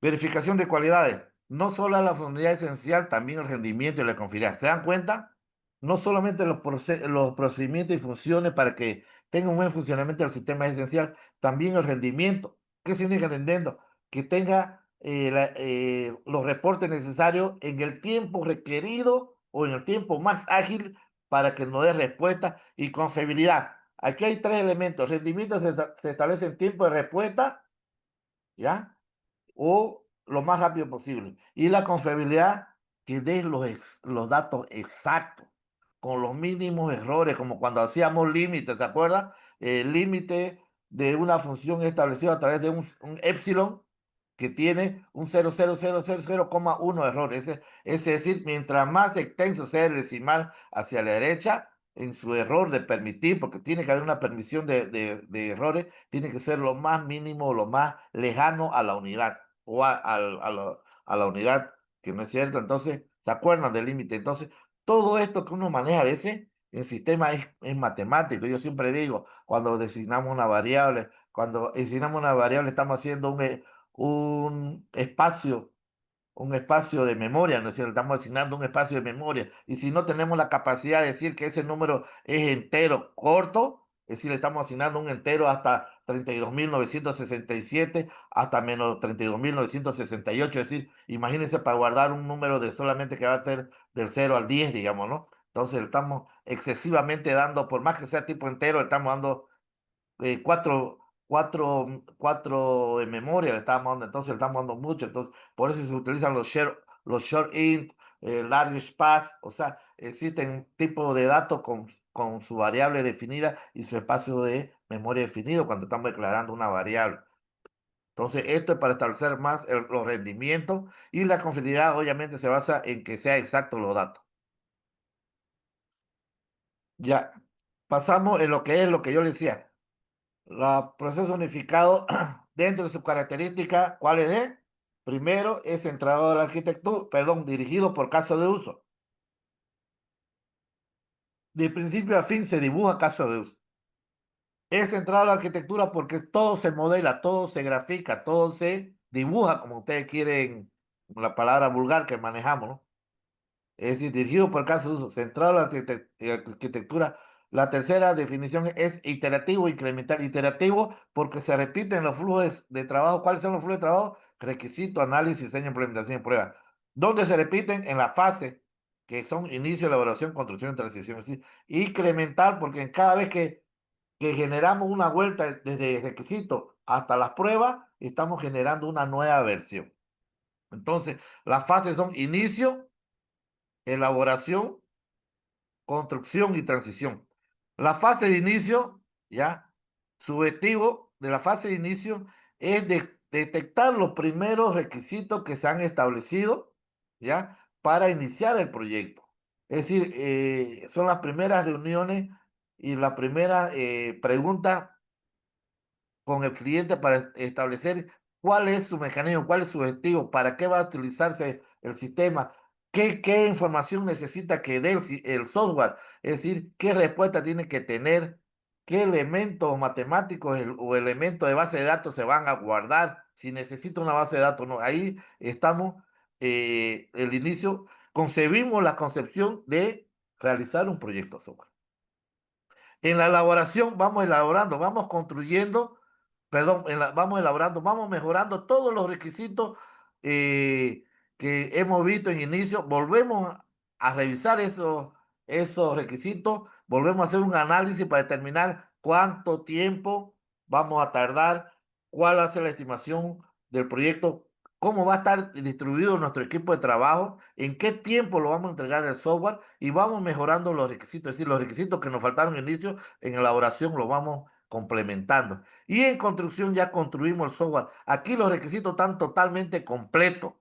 Verificación de cualidades. No solo la funcionalidad esencial, también el rendimiento y la confiabilidad. ¿Se dan cuenta? No solamente los procedimientos y funciones para que tenga un buen funcionamiento del sistema es esencial, también el rendimiento. ¿Qué significa rendiendo? Que tenga los reportes necesarios en el tiempo requerido o en el tiempo más ágil para que nos dé respuesta y confiabilidad. Aquí hay tres elementos. Rendimiento se establece en tiempo de respuesta, ¿ya? O lo más rápido posible. Y la confiabilidad que dé los datos exactos, con los mínimos errores, como cuando hacíamos límites, ¿se acuerdan? El límite de una función establecido a través de un epsilon que tiene un 0,0000,1 error. Es decir, mientras más extenso sea el decimal hacia la derecha, en su error de permitir, porque tiene que haber una permisión de errores, tiene que ser lo más mínimo, lo más lejano a la unidad o a la unidad, que no es cierto. Entonces, ¿se acuerdan del límite? Entonces, todo esto que uno maneja a veces, el sistema es matemático. Yo siempre digo, cuando designamos cuando designamos una variable, estamos haciendo un espacio un espacio de memoria, ¿no es cierto? Estamos asignando un espacio de memoria. Y si no tenemos la capacidad de decir que ese número es entero corto, es decir, le estamos asignando un entero hasta 32.967, hasta menos 32.968, es decir, imagínense para guardar un número de solamente que va a ser del 0 al 10, digamos, ¿no? Entonces le estamos excesivamente dando, por más que sea tipo entero, le estamos dando cuatro de memoria, le estamos dando, entonces le estamos dando mucho, entonces por eso se utilizan los short int, large path, o sea, existen tipos de datos con su variable definida y su espacio de memoria definido cuando estamos declarando una variable. Entonces, esto es para establecer más los rendimientos y la confiabilidad obviamente se basa en que sea exacto los datos. Ya, pasamos en lo que es lo que yo le decía. La proceso unificado dentro de sus características, ¿cuáles es? Primero, es centrado en la arquitectura, perdón, dirigido por caso de uso. De principio a fin se dibuja caso de uso. Es centrado en la arquitectura porque todo se modela, todo se grafica, todo se dibuja, como ustedes quieren, la palabra vulgar que manejamos, ¿no? Es decir, dirigido por caso de uso, centrado en la arquitectura. La tercera definición es iterativo, incremental. Iterativo porque se repiten los flujos de trabajo. ¿Cuáles son los flujos de trabajo? Requisito, análisis, diseño, implementación y prueba. ¿Dónde se repiten? En la fase, que son inicio, elaboración, construcción y transición. Es decir, incremental porque en cada vez que generamos una vuelta desde requisito hasta las pruebas, estamos generando una nueva versión. Entonces, las fases son inicio, elaboración, construcción y transición. La fase de inicio, ¿ya? Su objetivo de la fase de inicio es detectar los primeros requisitos que se han establecido, ¿ya? Para iniciar el proyecto. Es decir, son las primeras reuniones y la primera pregunta con el cliente para establecer cuál es su mecanismo, cuál es su objetivo, para qué va a utilizarse el sistema, qué información necesita que dé el software, es decir, qué respuesta tiene que tener, qué elementos matemáticos o elementos de base de datos se van a guardar, si necesita una base de datos o no. Ahí estamos, el inicio, concebimos la concepción de realizar un proyecto software. En la elaboración vamos elaborando, vamos construyendo, perdón, vamos elaborando, vamos mejorando todos los requisitos eh, que hemos visto en inicio, volvemos a revisar esos requisitos, volvemos a hacer un análisis para determinar cuánto tiempo vamos a tardar, cuál va a ser la estimación del proyecto, cómo va a estar distribuido nuestro equipo de trabajo, en qué tiempo lo vamos a entregar el software y vamos mejorando los requisitos, es decir, los requisitos que nos faltaron en inicio, en elaboración los vamos complementando. Y en construcción ya construimos el software. Aquí los requisitos están totalmente completos.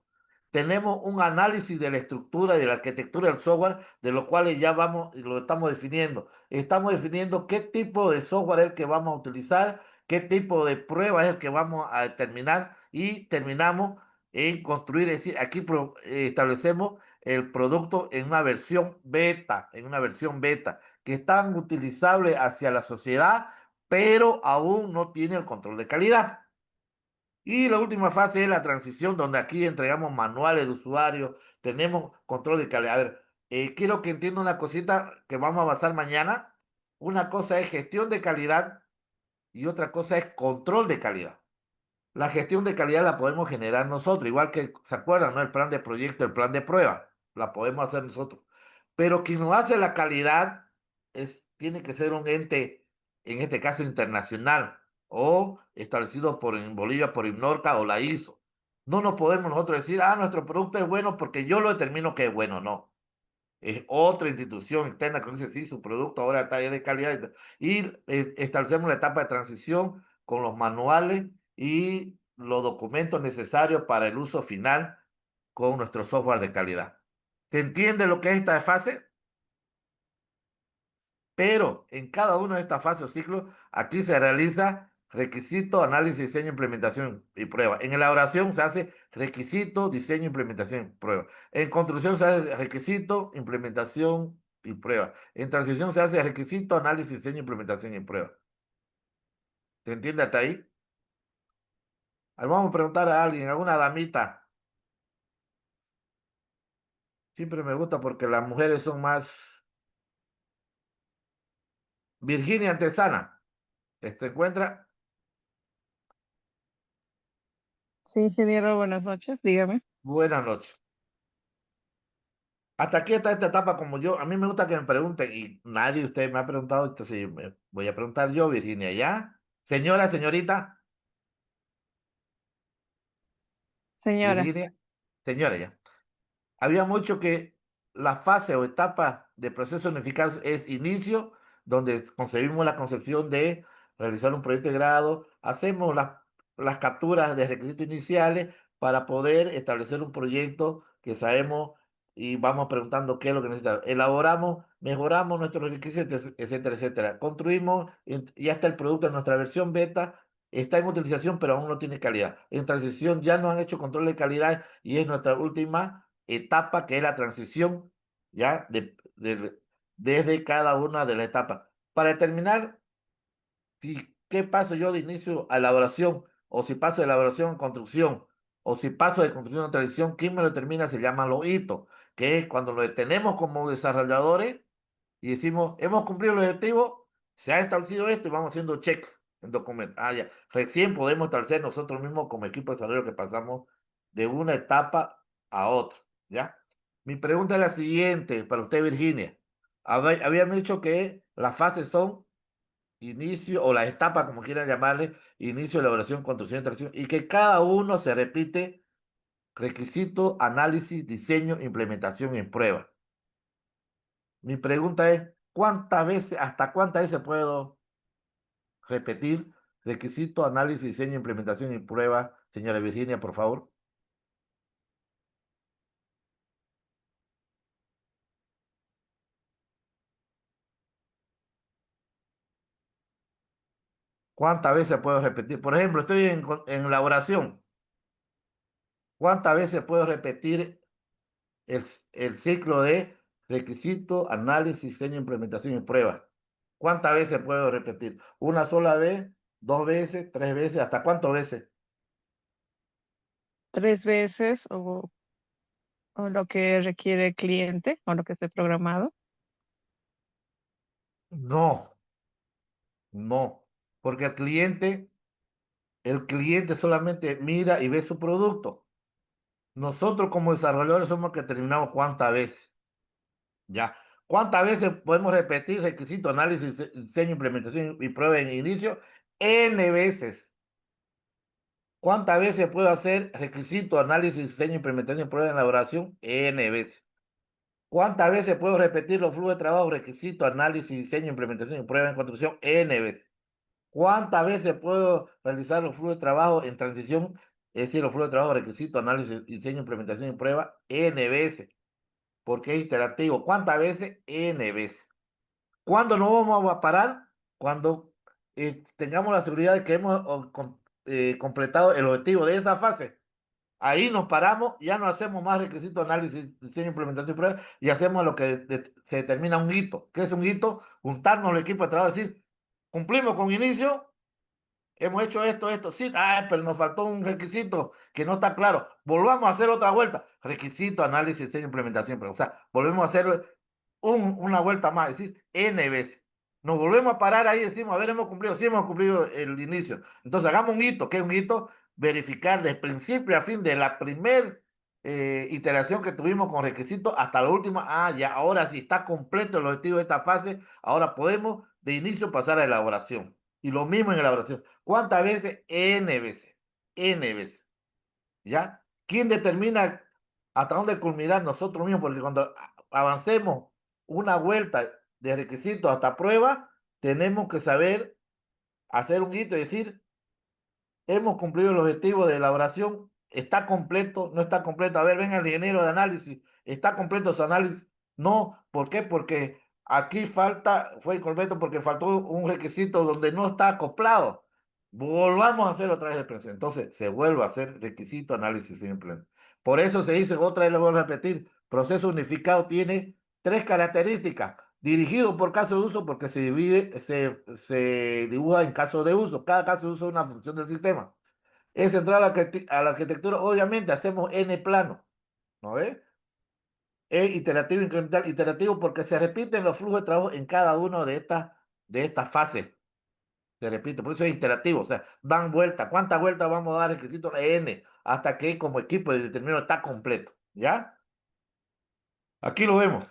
Tenemos un análisis de la estructura y de la arquitectura del software, de los cuales ya vamos, lo estamos definiendo. Estamos definiendo qué tipo de software es el que vamos a utilizar, qué tipo de prueba es el que vamos a determinar y terminamos en construir, es decir, aquí establecemos el producto en una versión beta, que es tan utilizable hacia la sociedad, pero aún no tiene el control de calidad. Y la última fase es la transición, donde aquí entregamos manuales de usuario, tenemos control de calidad. A ver, quiero que entienda una cosita que vamos a avanzar mañana. Una cosa es gestión de calidad y otra cosa es control de calidad. La gestión de calidad la podemos generar nosotros, igual que, ¿se acuerdan, no? El plan de proyecto, el plan de prueba, la podemos hacer nosotros. Pero quien nos hace la calidad tiene que ser un ente, en este caso internacional, o establecido en Bolivia por INNORCA o la ISO. No nos podemos nosotros decir, nuestro producto es bueno porque yo lo determino que es bueno, no. Es otra institución externa que dice, sí, su producto ahora está de calidad. Y establecemos la etapa de transición con los manuales y los documentos necesarios para el uso final con nuestro software de calidad. ¿Se entiende lo que es esta fase? Pero en cada una de estas fases o ciclos, aquí se realiza requisito, análisis, diseño, implementación y prueba. En elaboración se hace requisito, diseño, implementación y prueba. En construcción se hace requisito, implementación y prueba. En transición se hace requisito, análisis, diseño, implementación y prueba. ¿Se entiende hasta ahí? Ahí vamos a preguntar a alguien, a una damita. Siempre me gusta porque las mujeres son más... Virginia Antesana, ¿te encuentra? Sí, ingeniero, buenas noches, dígame. Buenas noches. Hasta aquí está esta etapa como yo. A mí me gusta que me pregunten y nadie de ustedes me ha preguntado, entonces me voy a preguntar yo, Virginia, ¿ya? Señora, señorita, Señora, Virginia, señora, ya. Había mucho que la fase o etapa de proceso unificado es inicio, donde concebimos la concepción de realizar un proyecto de grado, hacemos las capturas de requisitos iniciales para poder establecer un proyecto que sabemos y vamos preguntando qué es lo que necesitamos. Elaboramos, mejoramos nuestros requisitos, etcétera, etcétera. Construimos, ya está el producto en nuestra versión beta, está en utilización, pero aún no tiene calidad. En transición ya nos han hecho control de calidad y es nuestra última etapa, que es la transición, ya, desde cada una de las etapas. Para determinar si qué paso yo de inicio a elaboración, o si paso de elaboración a construcción, o si paso de construcción a transición, ¿quién me lo determina? Se llaman los hitos, que es cuando lo detenemos como desarrolladores y decimos, hemos cumplido el objetivo, se ha establecido esto y vamos haciendo check en documento. Ah, ya. Recién podemos establecer nosotros mismos como equipo de desarrollo que pasamos de una etapa a otra, ¿ya? Mi pregunta es la siguiente para usted, Virginia. Habíamos dicho que las fases son inicio, o las etapas, como quieran llamarle, inicio, elaboración, construcción, transición, y que cada uno se repite requisito, análisis, diseño, implementación y prueba. Mi pregunta es, ¿cuántas veces, hasta cuántas veces puedo repetir requisito, análisis, diseño, implementación y prueba? Señora Virginia, por favor. ¿Cuántas veces puedo repetir? Por ejemplo, estoy en elaboración. ¿Cuántas veces puedo repetir el, el ciclo de requisito, análisis, diseño, implementación y prueba? ¿Cuántas veces puedo repetir? ¿Una sola vez? ¿Dos veces? ¿Tres veces? ¿Hasta cuántas veces? 3 veces o lo que requiere el cliente o lo que esté programado. No, no, porque el cliente solamente mira y ve su producto. Nosotros como desarrolladores somos los que determinamos cuántas veces. Ya. ¿Cuántas veces podemos repetir requisito, análisis, diseño, implementación y prueba en inicio? N veces. ¿Cuántas veces puedo hacer requisito, análisis, diseño, implementación y prueba en elaboración? N veces. ¿Cuántas veces puedo repetir los flujos de trabajo, requisito, análisis, diseño, implementación y prueba en construcción? N veces. ¿Cuántas veces puedo realizar los flujos de trabajo en transición? Es decir, los flujos de trabajo, requisito, análisis, diseño, implementación y prueba. N veces. Porque es iterativo. ¿Cuántas veces? N veces. ¿Cuándo no vamos a parar? Cuando tengamos la seguridad de que hemos completado el objetivo de esa fase. Ahí nos paramos, ya no hacemos más requisitos, análisis, diseño, implementación y prueba, y hacemos lo que se determina un hito. ¿Qué es un hito? Juntarnos el equipo de trabajo, decir, cumplimos con inicio, hemos hecho esto, sí, pero nos faltó un requisito que no está claro. Volvamos a hacer otra vuelta. Requisito, análisis, diseño, implementación, pero, o sea, volvemos a hacer una vuelta más, es decir, N veces. Nos volvemos a parar ahí y decimos, a ver, hemos cumplido, sí hemos cumplido el inicio. Entonces, hagamos un hito. ¿Qué es un hito? Verificar de principio a fin de la primera iteración que tuvimos con requisitos hasta la última. Ah, ya, ahora sí está completo el objetivo de esta fase. Ahora podemos de inicio pasar a elaboración. Y lo mismo en elaboración. ¿Cuántas veces? N veces. N veces. ¿Ya? ¿Quién determina hasta dónde culminar? Nosotros mismos, porque cuando avancemos una vuelta de requisitos hasta prueba, tenemos que saber hacer un hito y decir, hemos cumplido el objetivo de elaboración, está completo, no está completo. A ver, venga el ingeniero de análisis, ¿está completo su análisis? No, ¿por qué? Porque aquí fue incompleto porque faltó un requisito donde no está acoplado. Volvamos a hacer otra vez el proceso. Entonces, se vuelve a hacer requisito, análisis simple. Por eso se dice, otra vez lo voy a repetir, proceso unificado tiene tres características. Dirigido por caso de uso porque se dibuja en caso de uso. Cada caso de uso es una función del sistema. Es central a la arquitectura. Obviamente hacemos N plano, ¿no ve? Es iterativo, incremental, iterativo porque se repiten los flujos de trabajo en cada una de estas fases. Se repite, por eso es iterativo, o sea, dan vuelta. ¿Cuántas vueltas vamos a dar requisito N hasta que como equipo de determinado está completo? ¿Ya? Aquí lo vemos.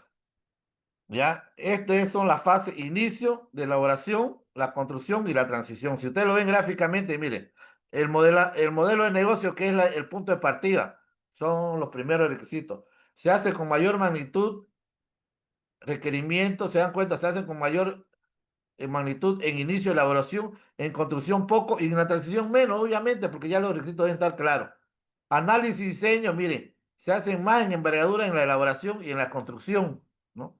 ¿Ya? Estas son las fases inicio de elaboración, la construcción y la transición. Si ustedes lo ven gráficamente, miren, el modelo de negocio, que es el punto de partida, son los primeros requisitos. Se hace con mayor magnitud requerimientos, se dan cuenta, se hacen con mayor magnitud en inicio de elaboración, en construcción poco y en la transición menos, obviamente, porque ya los requisitos deben estar claros. Análisis y diseño, miren, se hacen más en envergadura en la elaboración y en la construcción, ¿no?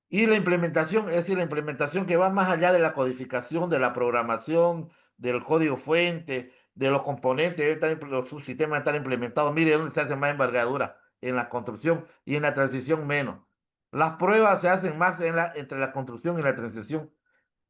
Y la implementación, es decir, la implementación que va más allá de la codificación, de la programación, del código fuente, de los componentes, los subsistemas están implementados. Mire dónde se hace más envergadura, en la construcción y en la transición menos. Las pruebas se hacen más entre la construcción y la transición.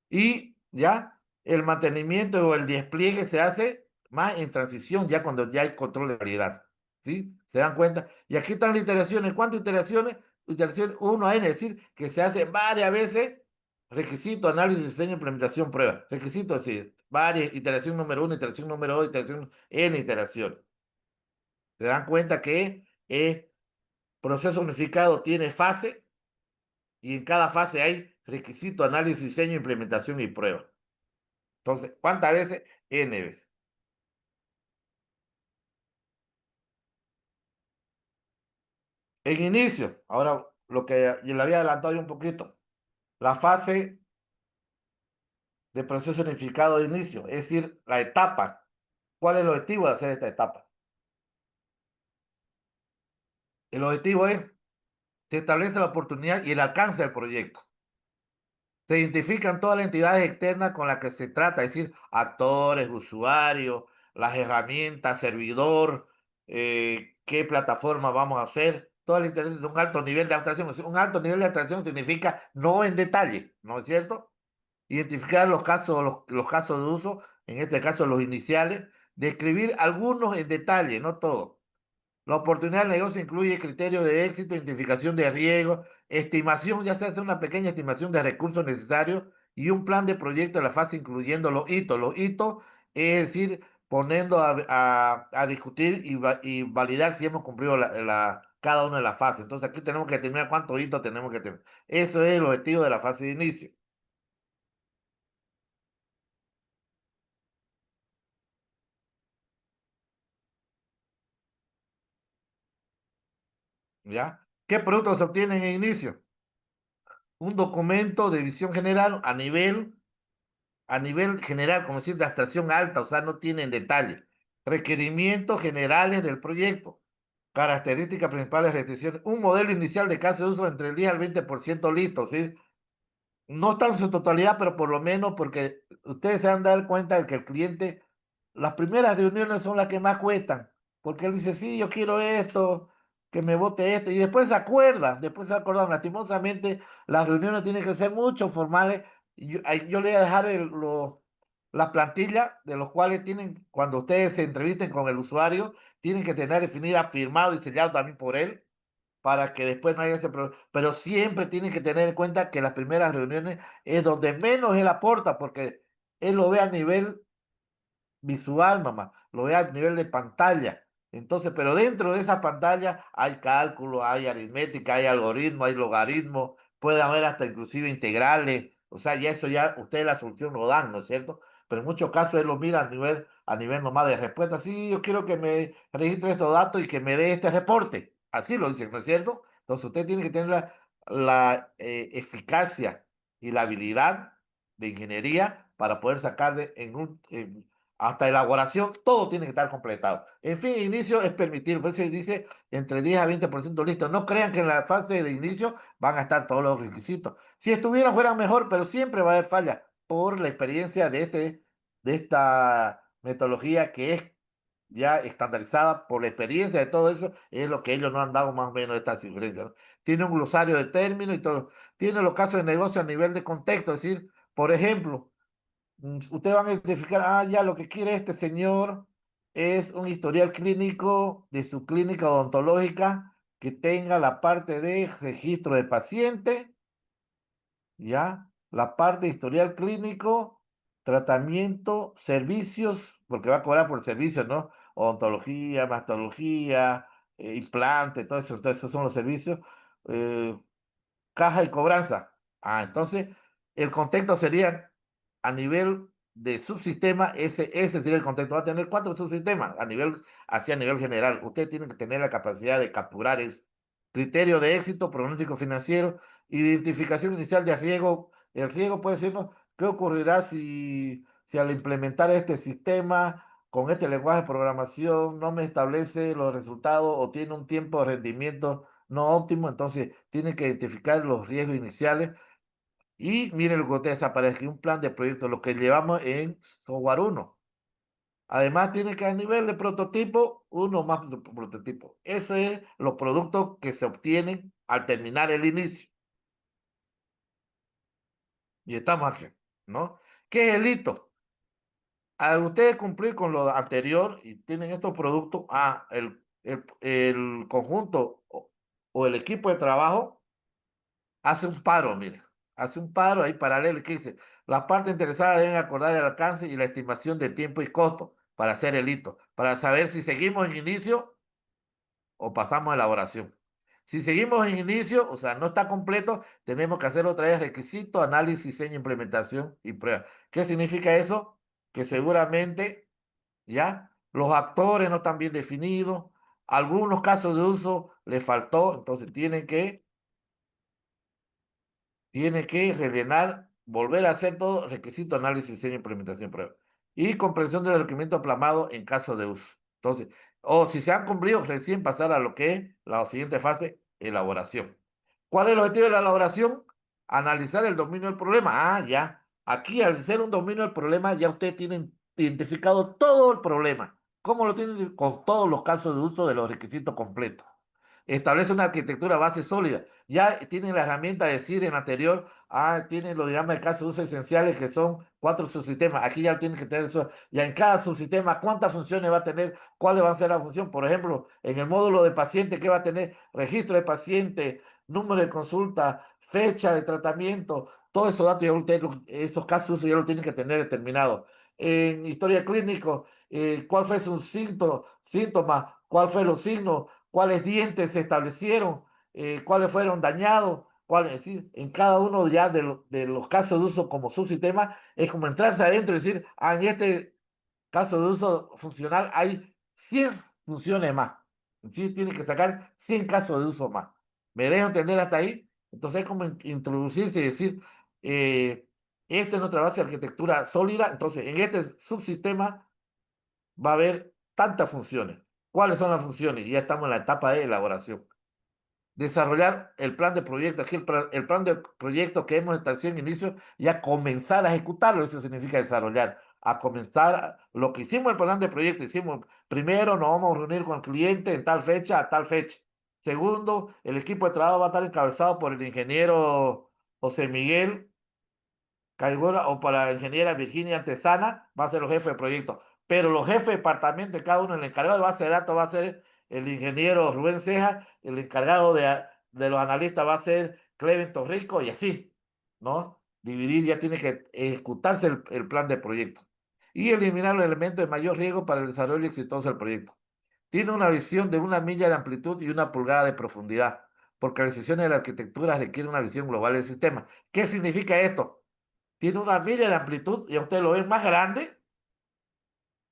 Y ya el mantenimiento o el despliegue se hace más en transición, ya cuando ya hay control de calidad. ¿Sí? ¿Se dan cuenta? Y aquí están las iteraciones. ¿Cuántas iteraciones? Iteración 1 a n, es decir, que se hace varias veces. Requisito, análisis, diseño, implementación, prueba. Requisito, es decir, varias, iteración número 1, iteración número 2, iteración n iteración. ¿Se dan cuenta que el proceso unificado tiene fase y en cada fase hay requisito, análisis, diseño, implementación y prueba? Entonces, ¿cuántas veces? N veces. En inicio, ahora lo que yo le había adelantado yo un poquito, la fase de proceso unificado de inicio, es decir, la etapa. ¿Cuál es el objetivo de hacer esta etapa? El objetivo es, se establece la oportunidad y el alcance del proyecto. Se identifican todas las entidades externas con las que se trata, es decir, actores, usuarios, las herramientas, servidor, qué plataforma vamos a hacer, todo el interés de un alto nivel de abstracción. Un alto nivel de abstracción significa no en detalle, ¿no es cierto? Identificar los casos, los casos de uso, en este caso los iniciales, describir algunos en detalle, no todos. La oportunidad del negocio incluye criterios de éxito, identificación de riesgos, estimación, ya se hace una pequeña estimación de recursos necesarios y un plan de proyecto de la fase incluyendo los hitos. Los hitos, es decir, poniendo a discutir y validar si hemos cumplido cada una de las fases. Entonces aquí tenemos que determinar cuántos hitos tenemos que tener. Eso es el objetivo de la fase de inicio. ¿Ya? ¿Qué productos se obtienen en inicio? Un documento de visión general a nivel general, como decir, de abstracción alta, o sea, no tienen detalle. Requerimientos generales del proyecto, características principales, restricciones, un modelo inicial de caso de uso entre el 10 al 20% listo, ¿sí? No está en su totalidad, pero por lo menos porque ustedes se van a dar cuenta de que el cliente, las primeras reuniones son las que más cuestan, porque él dice, sí, yo quiero esto, que me vote esto, y después se acuerdan, después se acuerdan. Lastimosamente, las reuniones tienen que ser mucho formales. Yo le voy a dejar las plantillas de los cuales tienen, cuando ustedes se entrevisten con el usuario, tienen que tener definida, firmado y sellado también por él, para que después no haya ese problema. Pero siempre tienen que tener en cuenta que las primeras reuniones es donde menos él aporta, porque él lo ve a nivel visual, mamá, lo ve a nivel de pantalla. Entonces, pero dentro de esa pantalla hay cálculo, hay aritmética, hay algoritmo, hay logaritmo, puede haber hasta inclusive integrales. O sea, ya eso ya ustedes la solución lo dan, ¿no es cierto? Pero en muchos casos él lo mira a nivel nomás de respuesta. Sí, yo quiero que me registre estos datos y que me dé este reporte. Así lo dicen, ¿no es cierto? Entonces usted tiene que tener la eficacia y la habilidad de ingeniería para poder sacarle hasta elaboración, todo tiene que estar completado. En fin, inicio es permitir, por eso dice entre 10 a 20% listo. No crean que en la fase de inicio van a estar todos los requisitos. Si estuvieran, fueran mejor, pero siempre va a haber falla por la experiencia de esta metodología que es ya estandarizada, por la experiencia de todo eso, es lo que ellos nos han dado más o menos estas sugerencias, ¿no? Tiene un glosario de términos y todo. Tiene los casos de negocio a nivel de contexto, es decir, por ejemplo, ustedes van a identificar, ya lo que quiere este señor es un historial clínico de su clínica odontológica que tenga la parte de registro de paciente, ya, la parte de historial clínico, tratamiento, servicios, porque va a cobrar por servicios, ¿no? Odontología, mastología, implante, todo eso son los servicios. eh, Caja y cobranza. Entonces, el contexto sería a nivel de subsistema, ese sería el contexto. Va a tener 4 subsistemas hacia nivel general. Usted tiene que tener la capacidad de capturar eso. criterio de éxito, pronóstico financiero, identificación inicial de riesgo. El riesgo puede decirnos qué ocurrirá si al implementar este sistema con este lenguaje de programación no me establece los resultados o tiene un tiempo de rendimiento no óptimo, entonces tiene que identificar los riesgos iniciales y miren lo que ustedes desaparezca, un plan de proyecto, lo que llevamos en Software 1. Además, tiene que a nivel de prototipo, uno más de prototipo. Ese es los productos que se obtienen al terminar el inicio. Y estamos aquí, ¿no? ¿Qué es el hito? Al ustedes cumplir con lo anterior y tienen estos productos, el conjunto o el equipo de trabajo hace un paro, mire, hace un paro ahí paralelo que dice, las partes interesadas deben acordar el alcance y la estimación de tiempo y costo para hacer el hito, para saber si seguimos en inicio o pasamos a elaboración. Si seguimos en inicio, o sea, no está completo, tenemos que hacer otra vez requisito, análisis, diseño, implementación y prueba. ¿Qué significa eso? Que seguramente, ¿ya? Los actores no están bien definidos, algunos casos de uso les faltó, entonces tiene que rellenar, volver a hacer todo, requisito, análisis, diseño, implementación, prueba. Y comprensión del requerimiento plasmado en caso de uso. Entonces, o si se han cumplido, recién pasar a lo que es la siguiente fase, elaboración. ¿Cuál es el objetivo de la elaboración? Analizar el dominio del problema. Ah, ya. Aquí, al ser un dominio del problema, ya ustedes tienen identificado todo el problema. ¿Cómo lo tienen? Con todos los casos de uso de los requisitos completos. Establece una arquitectura base sólida. Ya tienen la herramienta de decir en anterior, tienen los diagramas de casos de uso esenciales que son 4 subsistemas. Aquí ya tienen que tener eso. Ya en cada subsistema, ¿cuántas funciones va a tener? ¿Cuáles van a ser las funciones? Por ejemplo, en el módulo de paciente, ¿qué va a tener? Registro de paciente, número de consulta, fecha de tratamiento, todos esos datos, esos casos de uso ya lo tienen que tener determinado. En historia clínico, ¿cuál fue su síntoma? ¿Cuál fue los signos? ¿Cuáles dientes se establecieron? ¿Cuáles fueron dañados? Es decir, en cada uno ya de los casos de uso como subsistema, es como entrarse adentro y decir, en este caso de uso funcional hay 100 funciones más. ¿Sí? Tiene que sacar 100 casos de uso más. ¿Me dejo entender hasta ahí? Entonces es como introducirse y decir, esta es nuestra base de arquitectura sólida, entonces en este subsistema va a haber tantas funciones. ¿Cuáles son las funciones? Ya estamos en la etapa de elaboración. Desarrollar el plan de proyecto. Aquí el plan de proyecto que hemos establecido en inicio, ya comenzar a ejecutarlo, eso significa desarrollar. A comenzar lo que hicimos el plan de proyecto. Hicimos, primero nos vamos a reunir con el cliente en tal fecha, a tal fecha. Segundo, el equipo de trabajo va a estar encabezado por el ingeniero José Miguel Caigura o para la ingeniera Virginia Antesana, va a ser los jefes de proyecto. Pero los jefes de departamento de cada uno, el encargado de base de datos va a ser el ingeniero Rubén Ceja, el encargado de los analistas va a ser Cleven Torrico y así, ¿no? Dividir, ya tiene que ejecutarse el plan de proyecto. Y eliminar los elementos de mayor riesgo para el desarrollo exitoso del proyecto. Tiene una visión de 1 milla de amplitud y 1 pulgada de profundidad, porque las decisiones de la arquitectura requieren una visión global del sistema. ¿Qué significa esto? Tiene 1 milla de amplitud y usted lo ve más grande,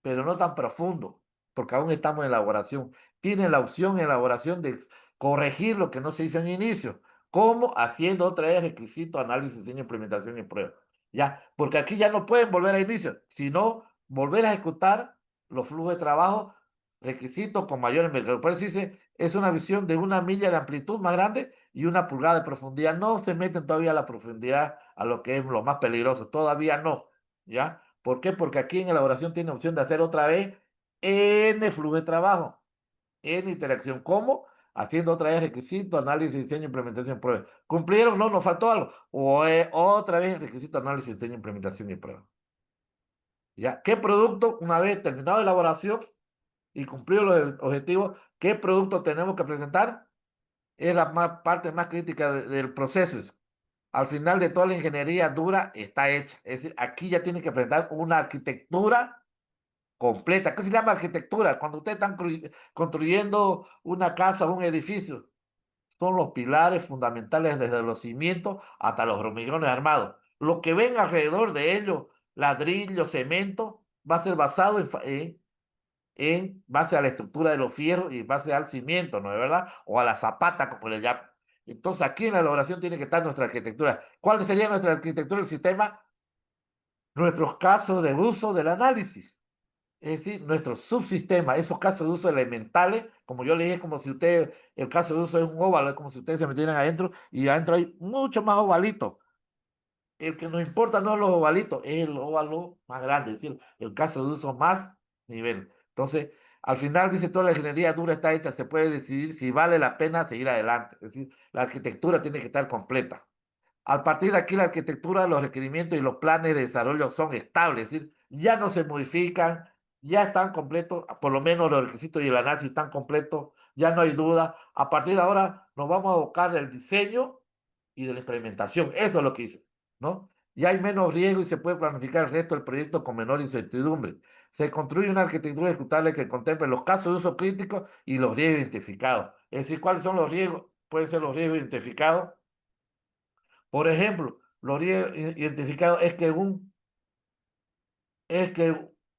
pero no tan profundo, porque aún estamos en elaboración. Tiene la opción en elaboración de corregir lo que no se hizo en inicio. ¿Cómo? Haciendo otra vez requisito, análisis, diseño, implementación y prueba. Ya, porque aquí ya no pueden volver a inicio, sino volver a ejecutar los flujos de trabajo, requisitos con mayor envergadura. Por eso dice, es una visión de 1 milla de amplitud más grande y 1 pulgada de profundidad. No se meten todavía a la profundidad, a lo que es lo más peligroso. Todavía no, ¿ya? ¿Por qué? Porque aquí en elaboración tiene opción de hacer otra vez N flujo de trabajo, N interacción. ¿Cómo? Haciendo otra vez requisito, análisis, diseño, implementación, prueba. ¿Cumplieron? No, nos faltó algo. O otra vez requisito, análisis, diseño, implementación y prueba. ¿Ya? ¿Qué producto, una vez terminado la elaboración y cumplido los objetivos, qué producto tenemos que presentar? Es la parte más crítica del proceso. Al final de toda la ingeniería dura está hecha. Es decir, aquí ya tiene que presentar una arquitectura completa. ¿Qué se llama arquitectura? Cuando ustedes están construyendo una casa o un edificio, son los pilares fundamentales desde los cimientos hasta los hormigones armados. Lo que ven alrededor de ellos, ladrillo, cemento, va a ser basado en base a la estructura de los fierros y en base al cimiento, ¿no es verdad? O a la zapata, como le llaman. Entonces, aquí en la elaboración tiene que estar nuestra arquitectura. ¿Cuál sería nuestra arquitectura del sistema? Nuestros casos de uso del análisis. Es decir, nuestro subsistema, esos casos de uso elementales, como yo le dije, como si usted, el caso de uso es un óvalo, es como si ustedes se metieran adentro y adentro hay mucho más ovalitos. El que nos importa no es los ovalitos, es el óvalo más grande, es decir, el caso de uso más nivel. Entonces, al final dice toda la ingeniería dura está hecha, se puede decidir si vale la pena seguir adelante. Es decir, la arquitectura tiene que estar completa. A partir de aquí, la arquitectura, los requerimientos y los planes de desarrollo son estables, es decir, ya no se modifican, ya están completos, por lo menos los requisitos y el análisis están completos, ya no hay duda. A partir de ahora nos vamos a abocar del diseño y de la implementación. Eso es lo que hice, ¿no? Ya hay menos riesgo y se puede planificar el resto del proyecto con menor incertidumbre. Se construye una arquitectura ejecutable que contemple los casos de uso crítico y los riesgos identificados. Es decir, ¿cuáles son los riesgos? Pueden ser los riesgos identificados. Por ejemplo, los riesgos identificados es que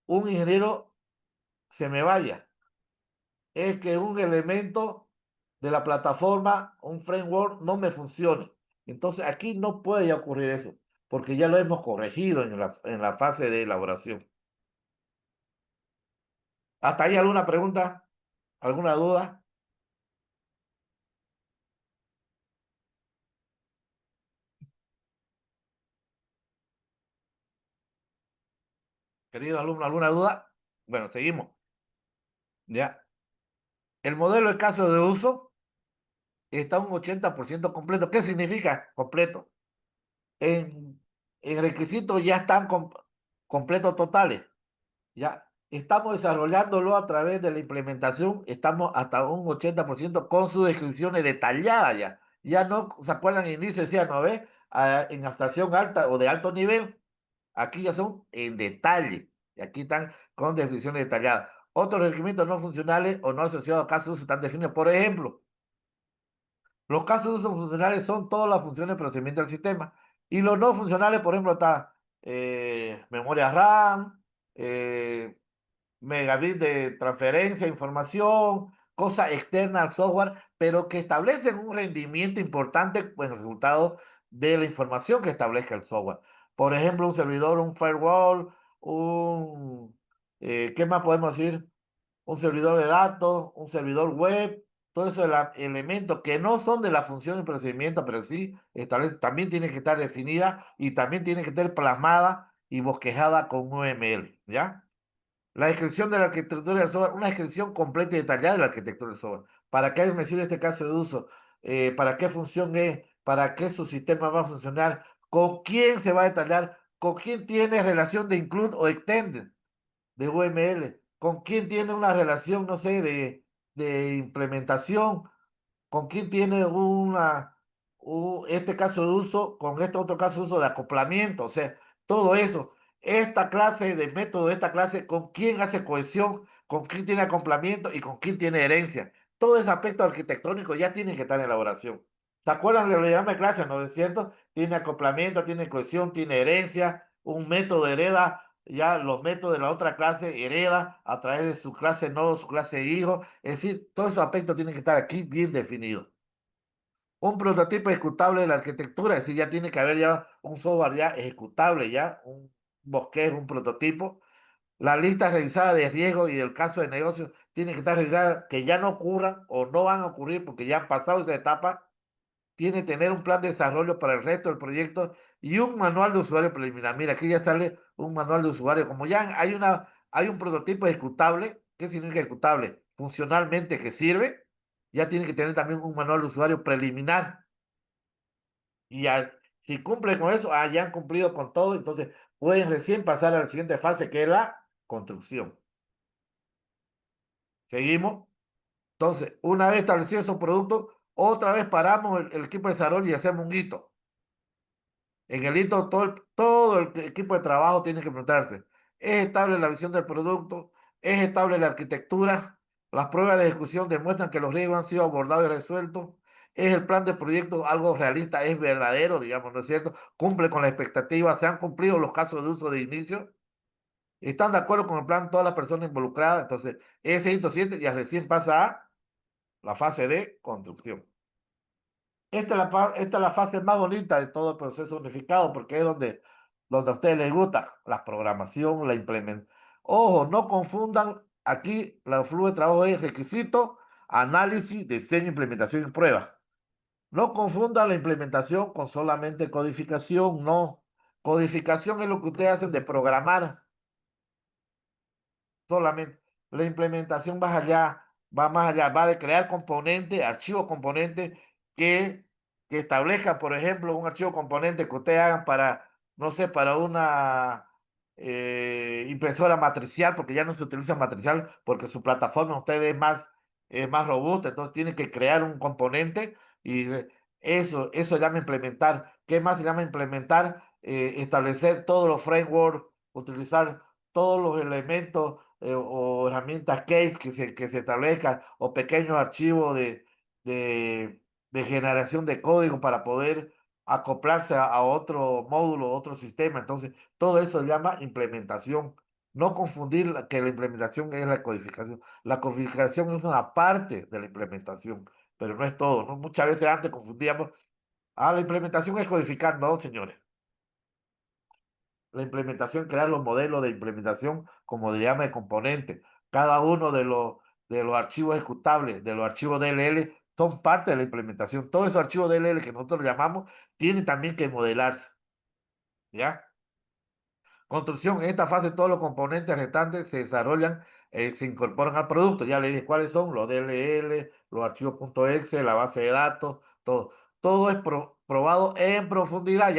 un ingeniero se me vaya, es que un elemento de la plataforma, un framework, no me funcione. Entonces aquí no puede ya ocurrir eso, porque ya lo hemos corregido en la fase de elaboración. ¿Hasta ahí alguna pregunta? ¿Alguna duda? Querido alumno, ¿alguna duda? Bueno, seguimos. Ya. El modelo de caso de uso está un 80% completo. ¿Qué significa completo? En requisitos ya están completos totales. Ya estamos desarrollándolo a través de la implementación, estamos hasta un 80% con sus descripciones detalladas ya. Ya no, ¿se acuerdan? Al inicio decían, ¿no ve? En abstracción alta o de alto nivel, aquí ya son en detalle. Y aquí están con descripciones detalladas. Otros requerimientos no funcionales o no asociados a casos de uso están definidos. Por ejemplo, los casos de uso funcionales son todas las funciones de procedimiento del sistema. Y los no funcionales, por ejemplo, está memoria RAM, megabits de transferencia, información, cosas externas al software, pero que establecen un rendimiento importante en el resultado de la información que establezca el software. Por ejemplo, un servidor, un firewall, ¿qué más podemos decir? Un servidor de datos, un servidor web, todos esos elementos que no son de la función y procedimiento, pero sí también tienen que estar definidas y también tienen que estar plasmadas y bosquejadas con UML, ¿ya? La descripción de la arquitectura del software, una descripción completa y detallada de la arquitectura del software. ¿Para qué me sirve este caso de uso? ¿Para qué función es? ¿Para qué su sistema va a funcionar? ¿Con quién se va a detallar? ¿Con quién tiene relación de include o extend de UML? ¿Con quién tiene una relación, no sé, de implementación? ¿Con quién tiene este caso de uso con este otro caso de uso de acoplamiento? O sea, todo eso. Esta clase de método, esta clase, ¿con quién hace cohesión? ¿Con quién tiene acoplamiento? ¿Y con quién tiene herencia? Todo ese aspecto arquitectónico ya tiene que estar en elaboración. ¿Se acuerdan de la diagrama de clase, no es cierto? Tiene acoplamiento, tiene cohesión, tiene herencia, un método hereda, ya los métodos de la otra clase hereda a través de su clase nodo, su clase hijo. Es decir, todos esos aspectos tienen que estar aquí bien definidos. Un prototipo ejecutable de la arquitectura, es decir, ya tiene que haber ya un software ya ejecutable, ya un bosquejo, un prototipo. La lista revisada de riesgo y del caso de negocio tiene que estar revisada, que ya no ocurran o no van a ocurrir porque ya han pasado esa etapa. Tiene que tener un plan de desarrollo para el resto del proyecto y un manual de usuario preliminar. Mira, aquí ya sale un manual de usuario. Como ya hay un prototipo ejecutable, ¿qué significa ejecutable? Funcionalmente que sirve, ya tiene que tener también un manual de usuario preliminar. Y si cumplen con eso, ya han cumplido con todo, entonces pueden recién pasar a la siguiente fase, que es la construcción. ¿Seguimos? Entonces, una vez establecido esos productos, otra vez paramos el equipo de desarrollo y hacemos un hito. En el hito, todo el equipo de trabajo tiene que preguntarse, ¿es estable la visión del producto? ¿Es estable la arquitectura? Las pruebas de ejecución demuestran que los riesgos han sido abordados y resueltos. ¿Es el plan de proyecto algo realista? ¿Es verdadero, digamos, no es cierto? ¿Cumple con la expectativa? ¿Se han cumplido los casos de uso de inicio? ¿Están de acuerdo con el plan todas las personas involucradas? Entonces, ese hito 7 ya recién pasa a la fase de construcción. Esta es la fase más bonita de todo el proceso unificado porque es donde a ustedes les gusta la programación, la implementación. Ojo, no confundan, aquí la flujo de trabajo es requisito, análisis, diseño, implementación y prueba. No confundan la implementación con solamente codificación, no. Codificación es lo que ustedes hacen de programar solamente. La implementación va más allá, va de crear componentes, archivos componentes que, que establezcan, por ejemplo, un archivo componente que ustedes hagan para, no sé, para una impresora matricial, porque ya no se utiliza matricial, porque su plataforma ustedes es más robusta, entonces tienen que crear un componente y eso llama implementar. ¿Qué más se llama implementar? Establecer todos los frameworks, utilizar todos los elementos o herramientas case que se establezcan o pequeños archivos de generación de código para poder acoplarse a otro módulo, otro sistema. Entonces, todo eso se llama implementación. No confundir que la implementación es la codificación. La codificación es una parte de la implementación, pero no es todo, ¿no? Muchas veces antes confundíamos, la implementación es codificar. No, señores. La implementación, crear los modelos de implementación como diagrama de componentes. Cada uno de los archivos ejecutables, de los archivos DLL, son parte de la implementación. Todos esos archivos DLL que nosotros llamamos, tienen también que modelarse. ¿Ya? Construcción, en esta fase todos los componentes restantes se desarrollan, se incorporan al producto. Ya les dije cuáles son, los DLL, los archivos .exe, la base de datos, todo. Todo es probado en profundidad.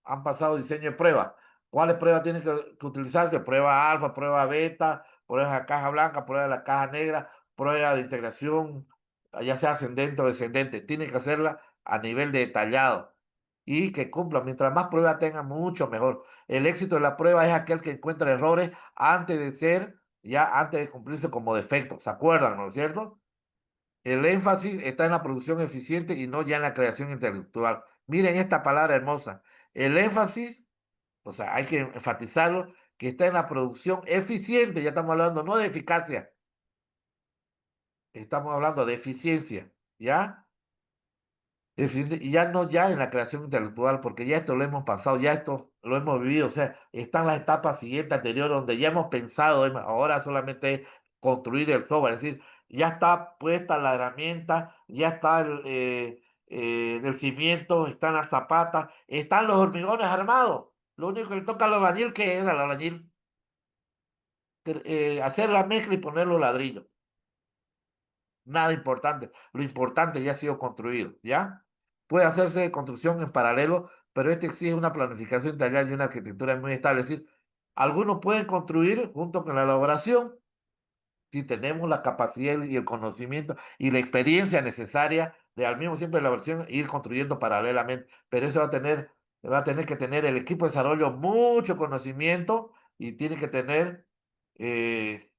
Han pasado diseño de pruebas. ¿Cuáles pruebas tienen que utilizarse? Prueba alfa, prueba beta, pruebas de la caja blanca, prueba de la caja negra, prueba de integración, ya sea ascendente o descendente. Tienen que hacerla a nivel detallado y que cumpla. Mientras más pruebas tenga, mucho mejor. El éxito de la prueba es aquel que encuentra errores antes de cumplirse como defecto. ¿Se acuerdan, no es cierto? El énfasis está en la producción eficiente y no ya en la creación intelectual. Miren esta palabra hermosa. El énfasis, o sea, hay que enfatizarlo, que está en la producción eficiente. Ya estamos hablando no de eficacia, estamos hablando de eficiencia, ¿ya? Y ya no ya en la creación intelectual, porque ya esto lo hemos pasado, ya esto lo hemos vivido, o sea, están las etapas siguientes, anteriores, donde ya hemos pensado, ahora solamente es construir el software, es decir, ya está puesta la herramienta, ya está el cimiento, están las zapatas, están los hormigones armados. Lo único que le toca al albañil, que es al albañil, hacer la mezcla y poner los ladrillos. Nada importante. Lo importante ya ha sido construido, ¿ya? Puede hacerse construcción en paralelo, pero este exige una planificación integral y una arquitectura muy estable. Es decir, algunos pueden construir junto con la elaboración si tenemos la capacidad y el conocimiento y la experiencia necesaria de al mismo tiempo de la versión ir construyendo paralelamente. Pero eso va a tener que tener el equipo de desarrollo mucho conocimiento y tiene que tener eh,